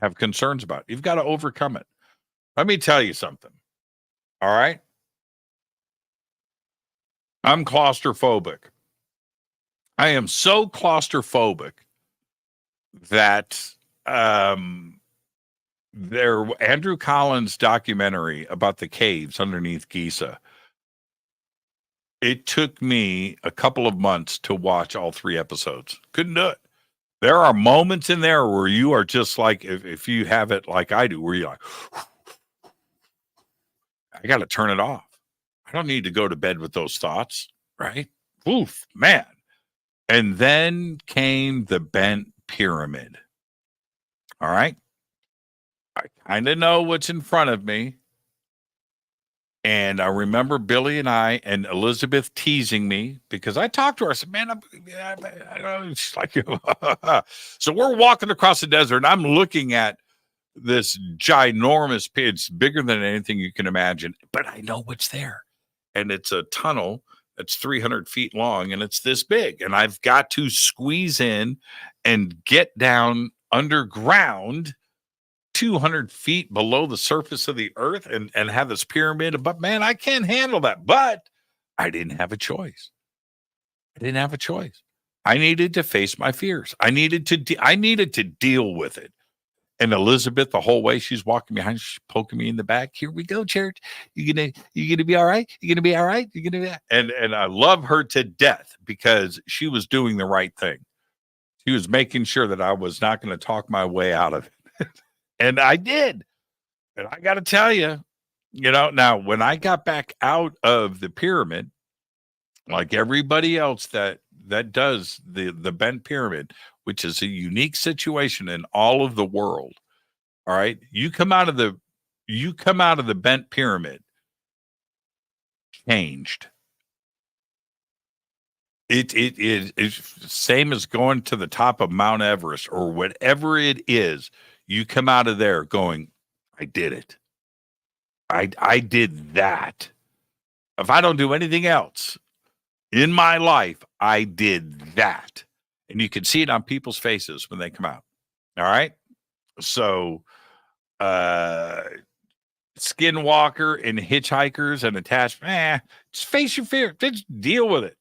Speaker 5: have concerns about. You've got to overcome it. Let me tell you something. All right. I'm claustrophobic. I am so claustrophobic that Andrew Collins' documentary about the caves underneath Giza, it took me a couple of months to watch all 3 episodes. Couldn't do it. There are moments in there where you are just like, if you have it like I do, where you're like, I got to turn it off. I don't need to go to bed with those thoughts, right? Oof, man. And then came the bent pyramid. All right. I kind of know what's in front of me. And I remember Billy and I and Elizabeth teasing me because I talked to her. I said, man, I don't know. She's like, so we're walking across the desert and I'm looking at this ginormous pit. It's bigger than anything you can imagine, but I know what's there. And it's a tunnel that's 300 feet long and it's this big. And I've got to squeeze in and get down underground 200 feet below the surface of the earth and have this pyramid. But man, I can't handle that. But I didn't have a choice. I needed to face my fears. I needed to deal with it. And Elizabeth, the whole way she's walking behind, she's poking me in the back. Here we go, church. You gonna be all right? You gonna be all right? You gonna be and I love her to death because she was doing the right thing. She was making sure that I was not going to talk my way out of it. And I did. And I got to tell you, now when I got back out of the pyramid, like everybody else that does the bent pyramid, which is a unique situation in all of the world. All right. You come out of the bent pyramid changed. It's same as going to the top of Mount Everest or whatever it is. You come out of there going, I did it. I did that. If I don't do anything else in my life, I did that. And you can see it on people's faces when they come out. All right. So, skinwalker and hitchhikers and attached, just face your fear. Just deal with it.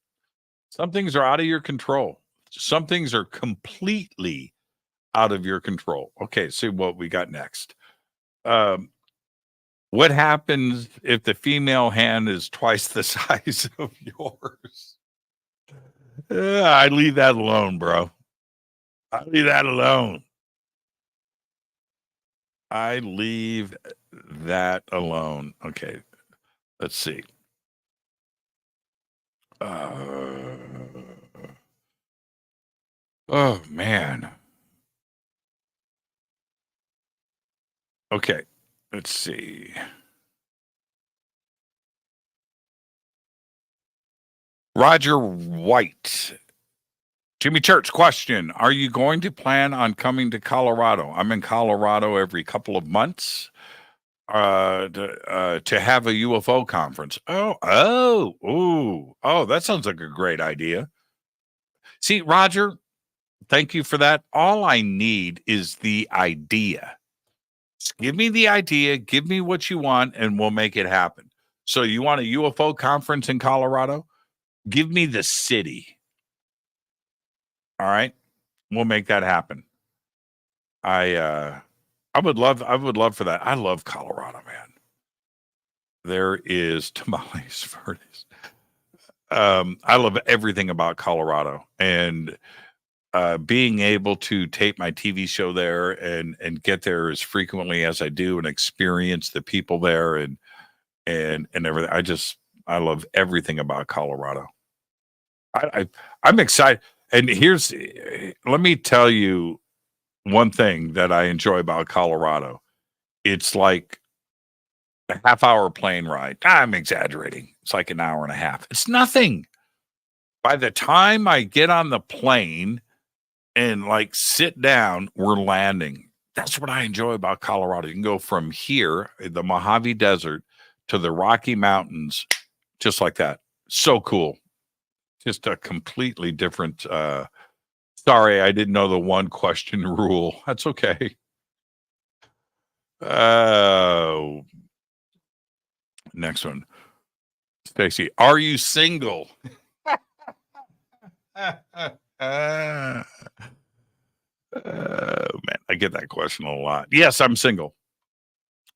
Speaker 5: Some things are out of your control. Some things are completely out of your control. Okay, see what we got next. What happens if the female hand is twice the size of yours? I leave that alone, bro. I leave that alone. I leave that alone. Okay, let's see. Oh, man. Okay, let's see. Roger White. Jimmy Church question. Are you going to plan on coming to Colorado? I'm in Colorado every couple of months to have a UFO conference. Oh, that sounds like a great idea. See, Roger, thank you for that. All I need is the idea. Just give me the idea, give me what you want, and we'll make it happen. So you want a UFO conference in Colorado? Give me the city. All right. We'll make that happen. I would love for that. I love Colorado, man. There is tamales verdes. I love everything about Colorado, and being able to tape my TV show there and get there as frequently as I do and experience the people there and everything. I love everything about Colorado. I'm excited. And let me tell you one thing that I enjoy about Colorado. It's like a half-hour plane ride. I'm exaggerating. It's like an hour and a half. It's nothing. By the time I get on the plane and like sit down, we're landing. That's what I enjoy about Colorado. You can go from here, the Mojave Desert, to the Rocky Mountains, just like that. So cool. Just a completely different. Sorry, I didn't know the one question rule. That's okay. Next one. Stacy, are you single? Man, I get that question a lot. Yes, I'm single.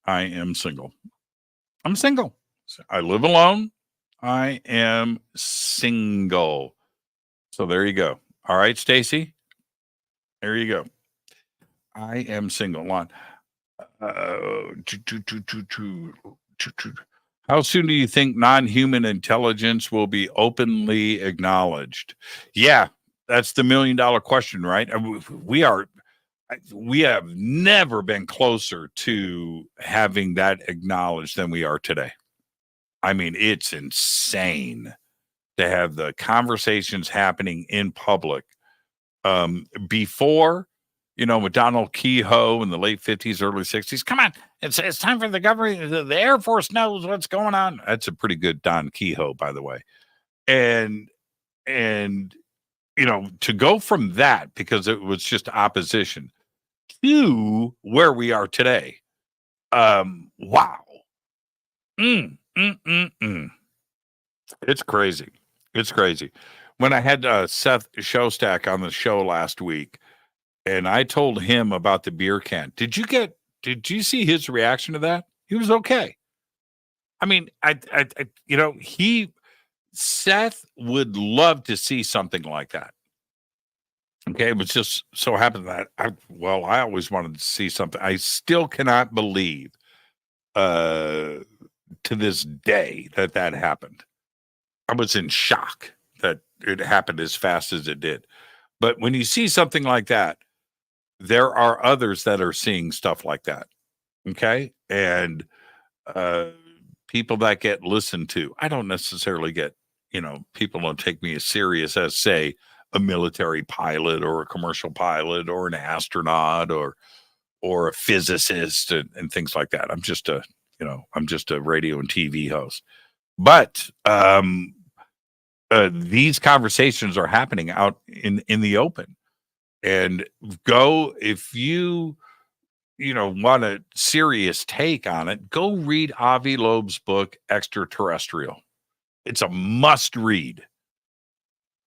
Speaker 5: I am single. I'm single. I live alone. I am single. So there you go. All right, Stacy. There you go. I am single. On. How soon do you think non-human intelligence will be openly acknowledged? Yeah, that's the $1 million question, right? We have never been closer to having that acknowledged than we are today. I mean, it's insane to have the conversations happening in public. Before, with Donald Kehoe in the late 50s, early 60s, come on, it's time for the government, the Air Force knows what's going on. That's a pretty good Don Kehoe, by the way. And to go from that, because it was just opposition, to where we are today. Wow. It's crazy. It's crazy. When I had Seth Showstack on the show last week, and I told him about the beer can, did you see his reaction to that? He was okay. I mean, Seth would love to see something like that. Okay, it was just so happened that I always wanted to see something. I still cannot believe to this day that happened. I was in shock that it happened as fast as it did. But when you see something like that, there are others that are seeing stuff like that. Okay. And people that get listened to, I don't necessarily get, people don't take me as serious as, say, a military pilot or a commercial pilot or an astronaut or a physicist and things like that. I'm just a I'm just a radio and TV host. But these conversations are happening out in the open. And if you want a serious take on it, go read Avi Loeb's book, Extraterrestrial. It's a must read.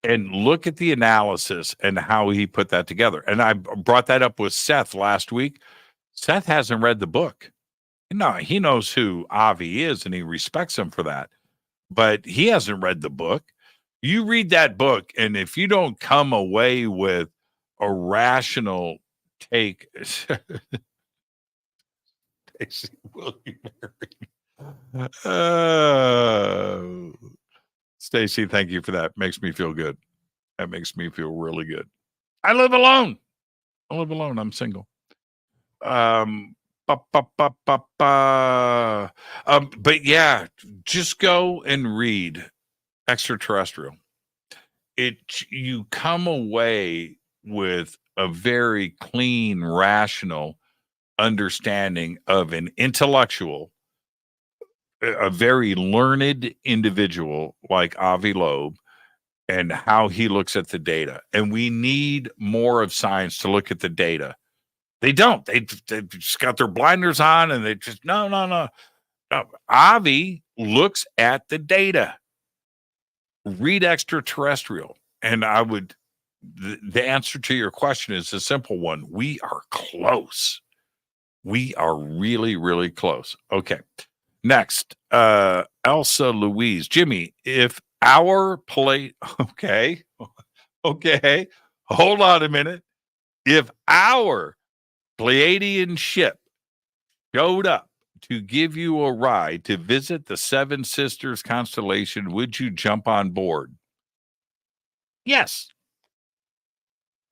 Speaker 5: And look at the analysis and how he put that together. And I brought that up with Seth last week. Seth hasn't read the book. No, he knows who Avi is and he respects him for that. But he hasn't read the book. You read that book, and if you don't come away with a rational take, Stacy, thank you for that. Makes me feel good. That makes me feel really good. I live alone. I'm single. But yeah, just go and read Extraterrestrial. You come away with a very clean, rational understanding of an intellectual, a very learned individual like Avi Loeb, and how he looks at the data. And we need more of science to look at the data. They don't. They just got their blinders on, and they just no. Avi looks at the data. Read Extraterrestrial, and I would. The answer to your question is a simple one. We are close. We are really, really close. Okay. Next, Elsa Louise. Jimmy, if our plate, okay, hold on a minute. If our Pleiadian ship showed up to give you a ride to visit the Seven Sisters constellation, would you jump on board? Yes.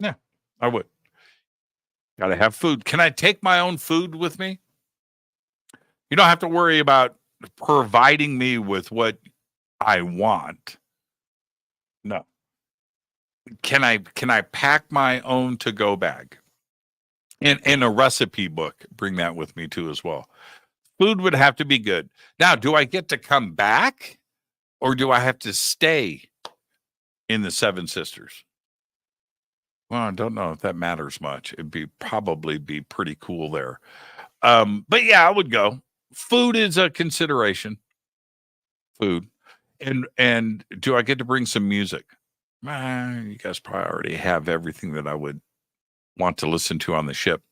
Speaker 5: Yeah, I would. Got to have food. Can I take my own food with me? You don't have to worry about providing me with what I want. No. Can I pack my own to-go bag? And a recipe book. Bring that with me too as well. Food would have to be good. Now, do I get to come back, or do I have to stay in the Seven Sisters? Well, I don't know if that matters much. It'd probably be pretty cool there. But yeah, I would go. Food is a consideration. Food. And do I get to bring some music? You guys probably already have everything that I would want to listen to on the ship.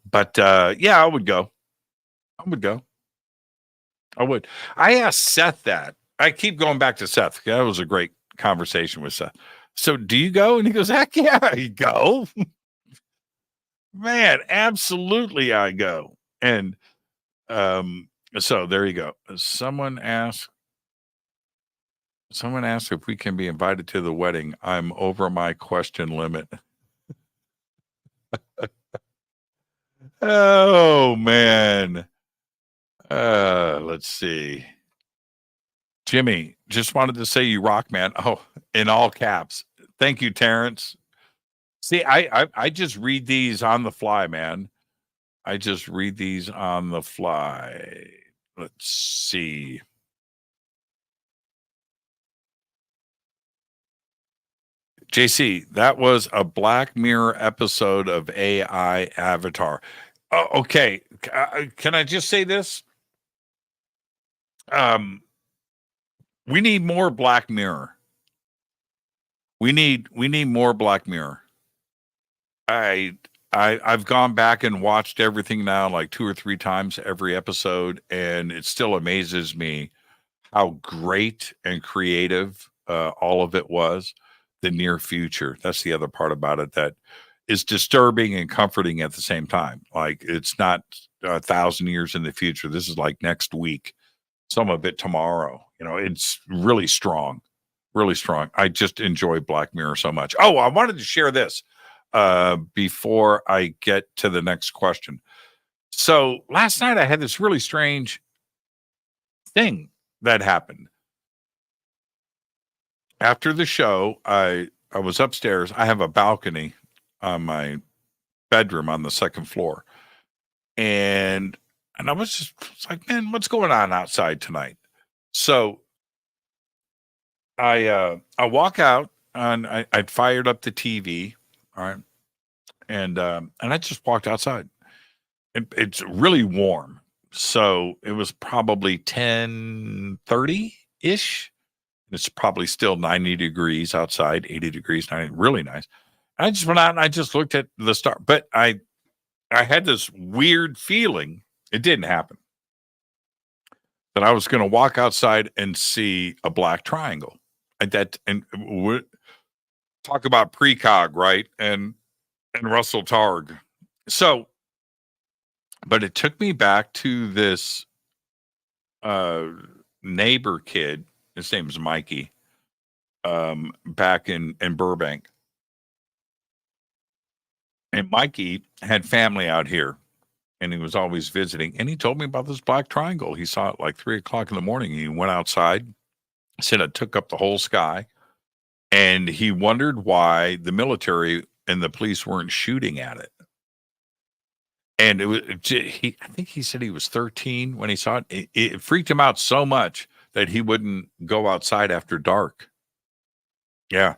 Speaker 5: But yeah, I would go. I would. I asked Seth that. I keep going back to Seth. That was a great conversation with Seth. So do you go? And he goes, heck yeah, I go. Man, absolutely I go. And so there you go. Someone asked if we can be invited to the wedding. I'm over my question limit. Oh man. Let's see. Jimmy, just wanted to say you rock, man. Oh, in all caps. Thank you, Terrence. See, I just read these on the fly, man. I just read these on the fly. Let's see. JC, that was a Black Mirror episode of AI Avatar. Okay. Can I just say this? We need more Black Mirror. We need more Black Mirror. I've gone back and watched everything now like 2 or 3 times every episode, and it still amazes me how great and creative all of it was. The near future. That's the other part about it that is disturbing and comforting at the same time. Like it's not 1,000 years in the future. This is like next week. Some of it tomorrow. It's really strong. Really strong. I just enjoy Black Mirror so much. Oh, I wanted to share this before I get to the next question. So last night I had this really strange thing that happened. After the show, I was upstairs. I have a balcony on my bedroom on the second floor. And And I was just like, man, what's going on outside tonight? So I walk out and I'd fired up the TV, all right, and I just walked outside. It's really warm, so it was probably 10:30 ish. It's probably still 90 degrees outside, 80 degrees, 90, really nice. I just went out and I just looked at the star, but I had this weird feeling. It didn't happen. That I was going to walk outside and see a black triangle. Talk about precog, right? And Russell Targ. So, but it took me back to this neighbor kid. His name's Mikey. Back in Burbank. And Mikey had family out here, and he was always visiting. And he told me about this black triangle. He saw it like 3:00 in the morning. He went outside, said it took up the whole sky, and he wondered why the military and the police weren't shooting at it. And I think he said he was 13 when he saw it. It freaked him out so much that he wouldn't go outside after dark. Yeah.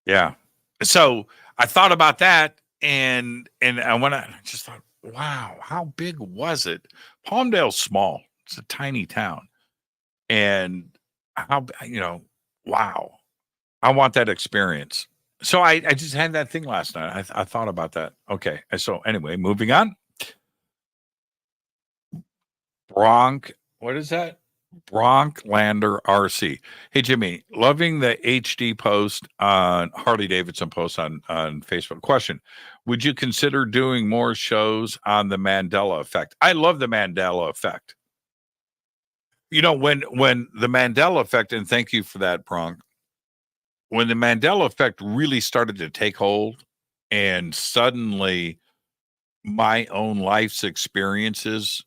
Speaker 5: Yeah. So I thought about that, and I went out and I just thought, wow, how big was it? Palmdale's small. It's a tiny town. And wow. I want that experience. So I just had that thing last night. I thought about that. Okay. So anyway, moving on. What is that? Bronklander RC. Hey, Jimmy, loving the HD post on Harley Davidson post on Facebook. Question: would you consider doing more shows on the Mandela effect? I love the Mandela effect. You know, when the Mandela effect, and thank you for that, Bronk, when the Mandela effect really started to take hold, and suddenly my own life's experiences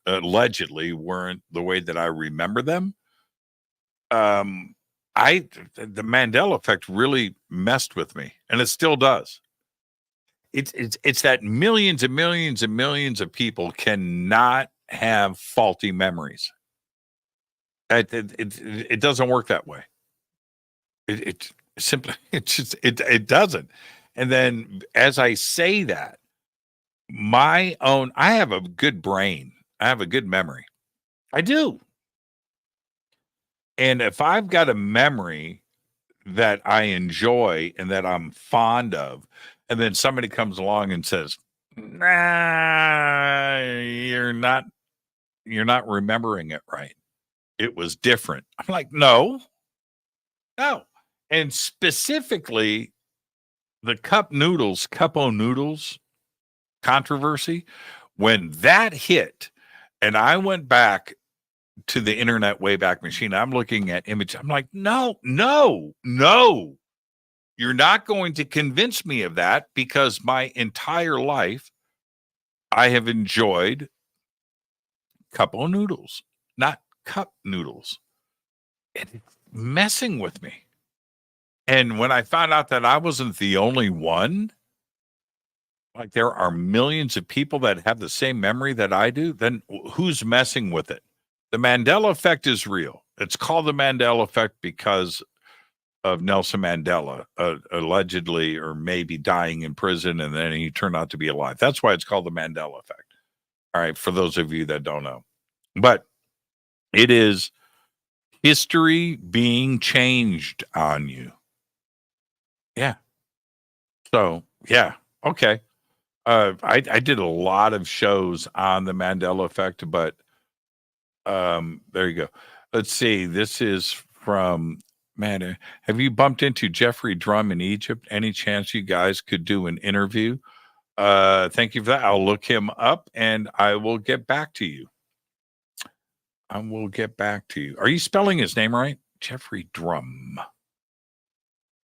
Speaker 5: allegedly weren't the way that I remember them. The Mandela effect really messed with me, and it still does. It's that millions and millions and millions of people cannot have faulty memories. It doesn't work that way. It simply it doesn't. And then as I say that, I have a good brain. I have a good memory. I do. And if I've got a memory that I enjoy and that I'm fond of, and then somebody comes along and says, nah, you're not remembering it right. It was different. I'm like, no. And specifically the cup-o noodles controversy, when that hit, and I went back to the internet Wayback Machine, I'm looking at images. I'm like, no, you're not going to convince me of that, because my entire life I have enjoyed cup-o noodles, not cup noodles. And it's messing with me. And when I found out that I wasn't the only one, like there are millions of people that have the same memory that I do, then who's messing with it? The Mandela effect is real. It's called the Mandela effect because of Nelson Mandela allegedly or maybe dying in prison, and then he turned out to be alive. That's why it's called the Mandela effect. All right, for those of you that don't know. But it is history being changed on you. Yeah. So, yeah. Okay. I did a lot of shows on the Mandela effect, but there you go. Let's see. This is from, man, have you bumped into Jeffrey Drum in Egypt? Any chance you guys could do an interview? Thank you for that. I'll look him up and I will get back to you. Are you spelling his name right? Jeffrey Drum.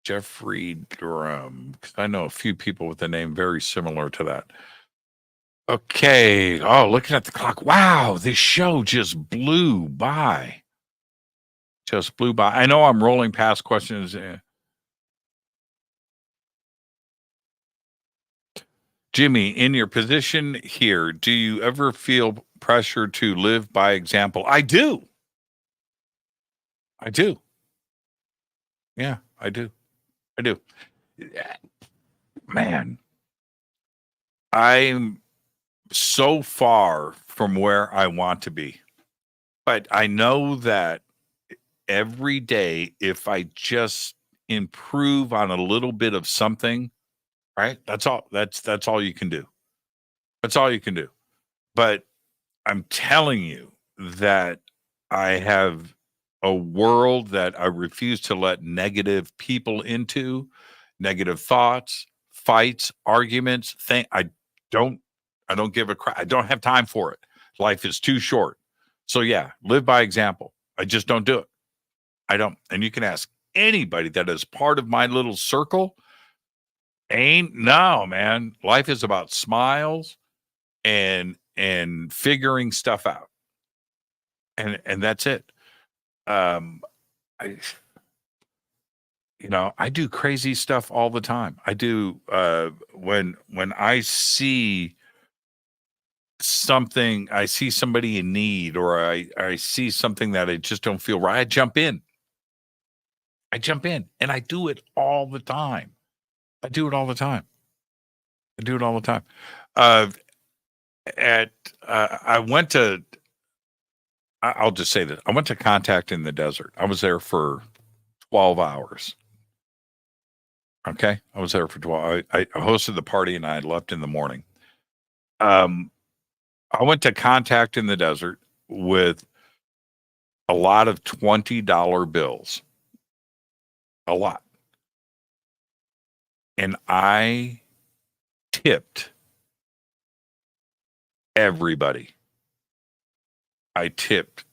Speaker 5: Because I know a few people with a name very similar to that. Okay. Oh, looking at the clock. Wow, this show just blew by. I know I'm rolling past questions. Jimmy, in your position here, do you ever feel pressure to live by example? I do. I do. Yeah, I do. I do. Man, I'm so far from where I want to be. But I know that every day, if I just improve on a little bit of something, right? That's all. That's all you can do. That's all you can do. But I'm telling you that I have a world that I refuse to let negative people into, negative thoughts, fights, arguments. Don't I don't give a crap. I don't have time for it. Life is too short. So yeah, live by example. I just don't do it. I don't. And you can ask anybody that is part of my little circle. No, man. Life is about smiles and figuring stuff out. And that's it. I I do crazy stuff all the time. I do when I see something, I see somebody in need, or I see something that I just don't feel right. I jump in and I do it all the time. I do it all the time. I went to, I'll just say this. I went to Contact in the Desert. I was there for 12 hours. Okay. I was there for 12. I hosted the party and I left in the morning. I went to Contact in the Desert with a lot of $20 bills. A lot. And I tipped everybody. I tipped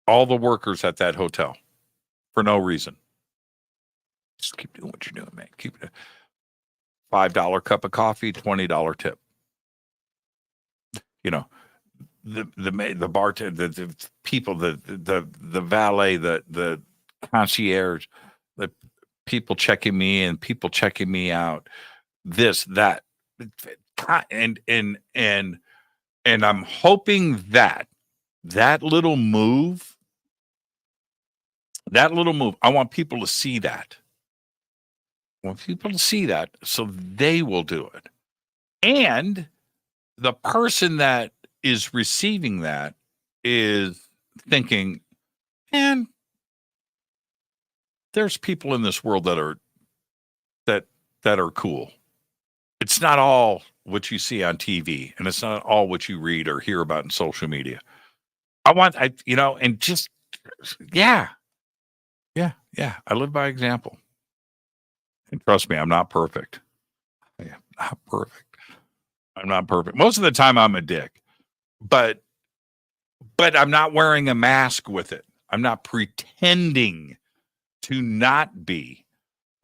Speaker 5: all the workers at that hotel for no reason. Just keep doing what you're doing, man. Keep it. $5 cup of coffee, $20 tip. The bartender, the people, the valet, the concierge, the people checking me in, people checking me out, this, that, and I'm hoping that little move, I want people to see that. I want people to see that so they will do it. And the person that is receiving that is thinking, man, there's people in this world that are cool. It's not all what you see on TV, and it's not all what you read or hear about in social media. And just, yeah. I live by example. And trust me, I'm not perfect. I am not perfect. I'm not perfect. Most of the time I'm a dick, but I'm not wearing a mask with it. I'm not pretending to not be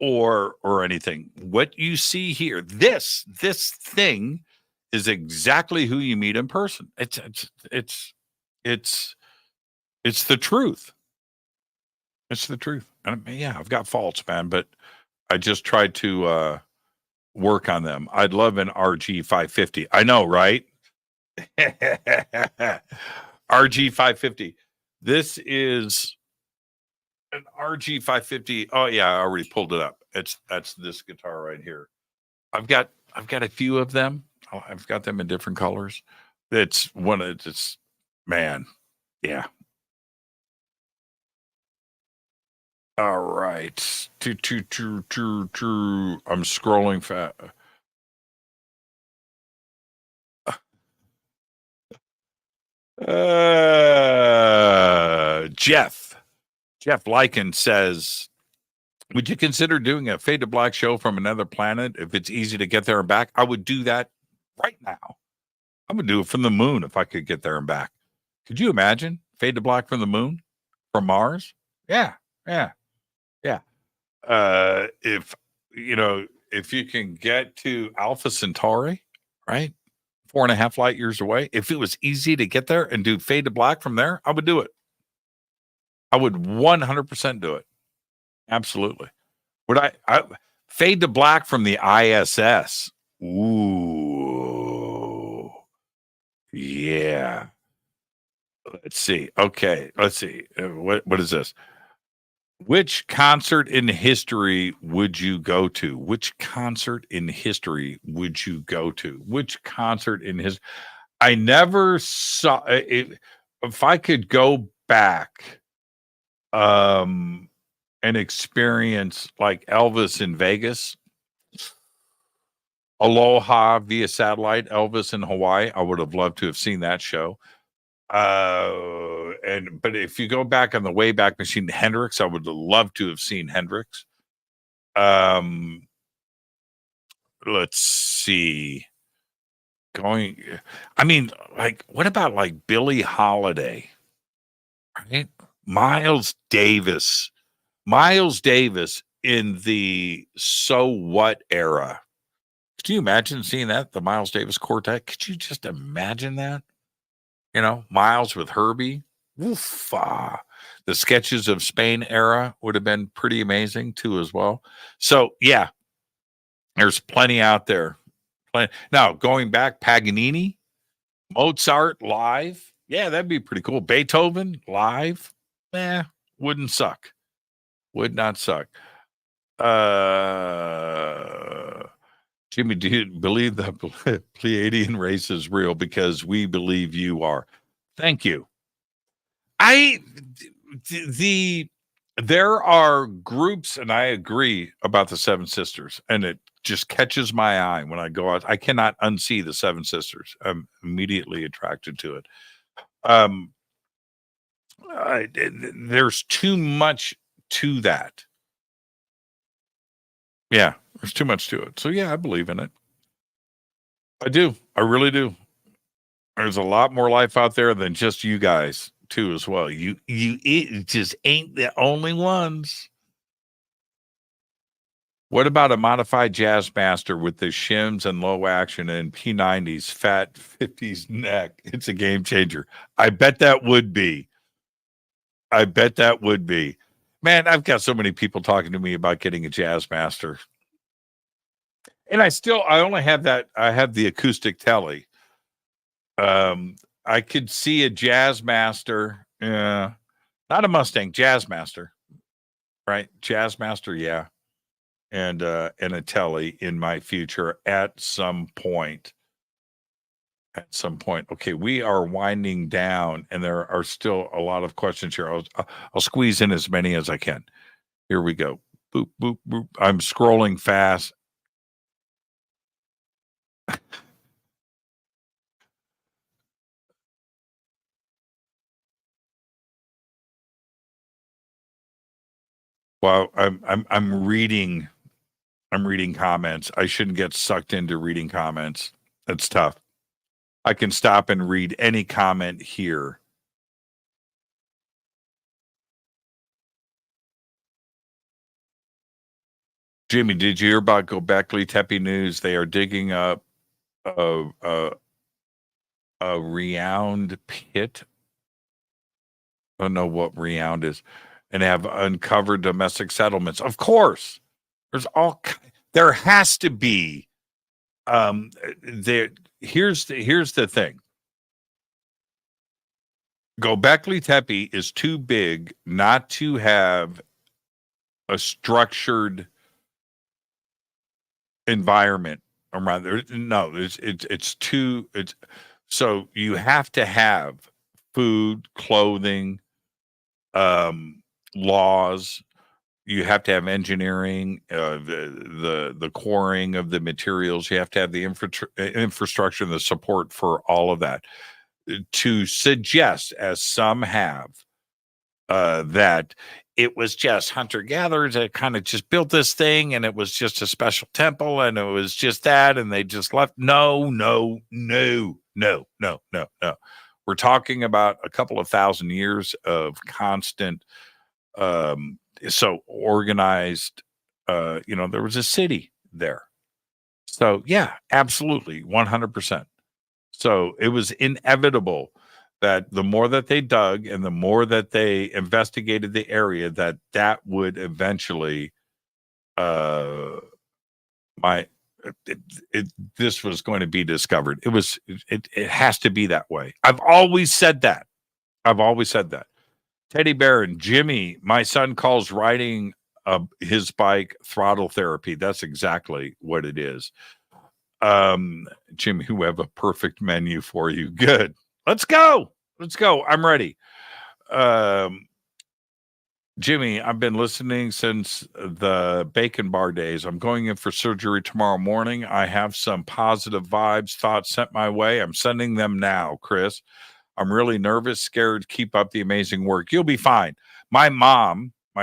Speaker 5: or anything. What you see here, this thing is exactly who you meet in person. It's the truth. It's the truth. And yeah, I've got faults, man, but I just tried to work on them. I'd love an RG 550. I know, right? RG 550. This is an RG 550. Oh yeah, I already pulled it up. That's this guitar right here. I've got a few of them. I've got them in different colors. It's man. Yeah. All right. I'm scrolling fast. Jeff Lycan says, would you consider doing a Fade to Black show from another planet if it's easy to get there and back? I would do that right now. I would do it from the moon if I could get there and back. Could you imagine Fade to Black from the moon, from Mars? Yeah. If you can get to Alpha Centauri, right? 4.5 light years away. If it was easy to get there and do Fade to Black from there, I would do it. I would 100% do it. Absolutely. Would I Fade to Black from the ISS? Ooh. Yeah. Let's see. Okay. Let's see. What is this? Which concert in history would you go to? Which concert in history would you go to? Which concert in his? I never saw it. If I could go back, and experience like Elvis in Vegas, Aloha via satellite, Elvis in Hawaii, I would have loved to have seen that show. But if you go back on the Wayback Machine, Hendrix, I would have loved to have seen Hendrix. Let's see. I mean, like, what about like Billie Holiday? Right? Miles Davis in the So What era. Could you imagine seeing that? The Miles Davis Quartet? Could you just imagine that? Miles with Herbie. Oof, the Sketches of Spain era would have been pretty amazing too, as well. So yeah, there's plenty out there. Now going back, Paganini, Mozart live. Yeah, that'd be pretty cool. Beethoven live. Wouldn't suck. Would not suck. Jimmy, do you believe the Pleiadian race is real? Because we believe you are. Thank you. There are groups, and I agree about the Seven Sisters, and it just catches my eye when I go out. I cannot unsee the Seven Sisters. I'm immediately attracted to it. There's too much to that. Yeah, there's too much to it. So yeah, I believe in it. I do. I really do. There's a lot more life out there than just you guys too, as well. It just ain't the only ones. What about a modified Jazzmaster with the shims and low action and P90s, fat 50s neck? It's a game changer. I bet that would be. Man, I've got so many people talking to me about getting a Jazzmaster. And I only have that. I have the acoustic telly. I could see a Jazzmaster. Not a Mustang, Jazzmaster. Right? Jazzmaster, yeah. And a telly in my future at some point. Okay, we are winding down, and there are still a lot of questions here. I'll squeeze in as many as I can. Here we go. Boop, boop, boop. I'm scrolling fast. Well, I'm reading comments. I shouldn't get sucked into reading comments. It's tough. I can stop and read any comment here. Jimmy, did you hear about Göbekli Tepe news? They are digging up a round pit. I don't know what round is, and have uncovered domestic settlements. Of course, there has to be. Here's the thing. Göbekli Tepe is too big not to have a structured environment around there. No, so you have to have food, clothing, laws. You have to have engineering, the quarrying of the materials. You have to have the infrastructure and the support for all of that. To suggest, as some have, that it was just hunter-gatherers that kind of just built this thing, and it was just a special temple, and it was just that, and they just left. No. We're talking about a couple of thousand years of constant, so organized, there was a city there. So yeah, absolutely. 100%. So it was inevitable that the more that they dug and the more that they investigated the area, that would eventually, my this was going to be discovered. It has to be that way. I've always said that. Teddy Bear and Jimmy, my son calls riding his bike throttle therapy. That's exactly what it is. Jimmy, we have a perfect menu for you. Good. Let's go. I'm ready. Jimmy, I've been listening since the bacon bar days. I'm going in for surgery tomorrow morning. I have some positive vibes, thoughts sent my way. I'm sending them now, Chris. I'm really nervous, scared. Keep up the amazing work. You'll be fine. My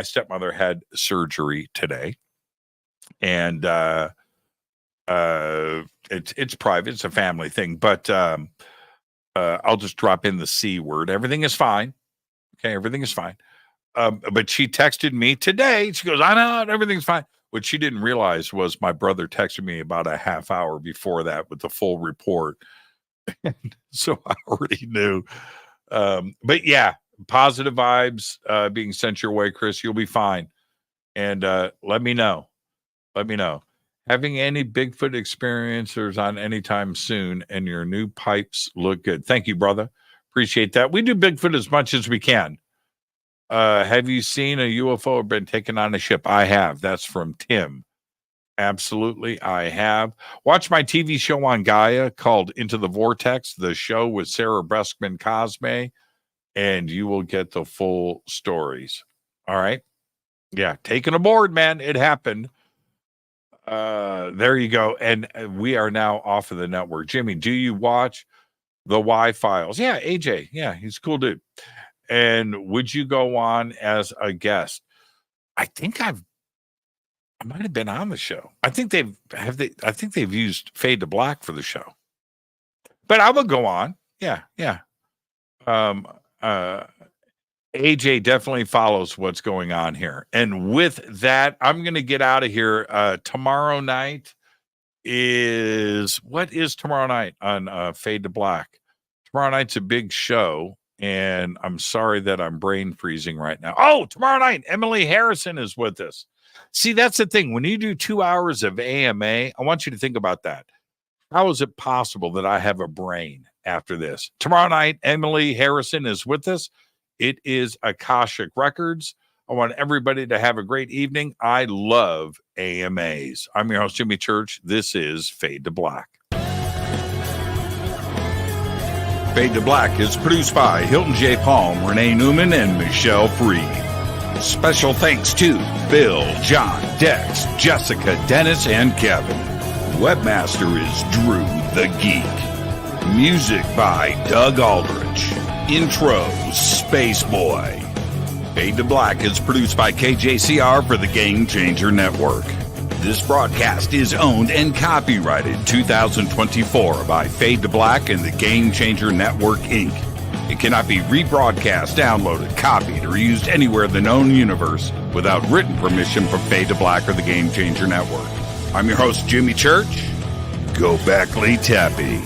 Speaker 5: stepmother had surgery today, and it's private. It's a family thing, but I'll just drop in the C word. Everything is fine. Okay, everything is fine. But she texted me today. She goes, I know, everything's fine. What she didn't realize was my brother texted me about a half hour before that with the full report. And so I already knew. But yeah, positive vibes being sent your way, Chris. You'll be fine. And let me know. Having any Bigfoot experiences on anytime soon, and your new pipes look good. Thank you, brother. Appreciate that. We do Bigfoot as much as we can. Have you seen a UFO or been taken on a ship? I have. That's from Tim. Absolutely, I have. Watch my TV show on Gaia called Into the Vortex, the show with Sarah Breskman Cosme, and you will get the full stories. All right? Yeah, taken aboard, man. It happened. There you go. And we are now off of the network. Jimmy, do you watch the Y-Files? Yeah, AJ. Yeah, he's a cool dude. And would you go on as a guest? I think I might have been on the show. I think they've used Fade to Black for the show. But I would go on. Yeah. AJ definitely follows what's going on here. And with that, I'm going to get out of here. Tomorrow night what is tomorrow night on Fade to Black? Tomorrow night's a big show. And I'm sorry that I'm brain freezing right now. Oh, tomorrow night, Emily Harrison is with us. See, that's the thing. When you do 2 hours of AMA, I want you to think about that. How is it possible that I have a brain after this? Tomorrow night, Emily Harrison is with us. It is Akashic Records. I want everybody to have a great evening. I love AMAs. I'm your host, Jimmy Church. This is Fade to Black. Fade to Black is produced by Hilton J. Palm, Renee Newman, and Michelle Freed. Special thanks to Bill, John, Dex, Jessica, Dennis, and Kevin. Webmaster is Drew the Geek. Music by Doug Aldrich. Intro, Space Boy. Fade to Black is produced by KJCR for the Game Changer Network. This broadcast is owned and copyrighted 2024 by Fade to Black and the Game Changer Network, Inc. It cannot be rebroadcast, downloaded, copied, or used anywhere in the known universe without written permission from Fade to Black or the Game Changer Network. I'm your host, Jimmy Church. Go back, Lee Tappy.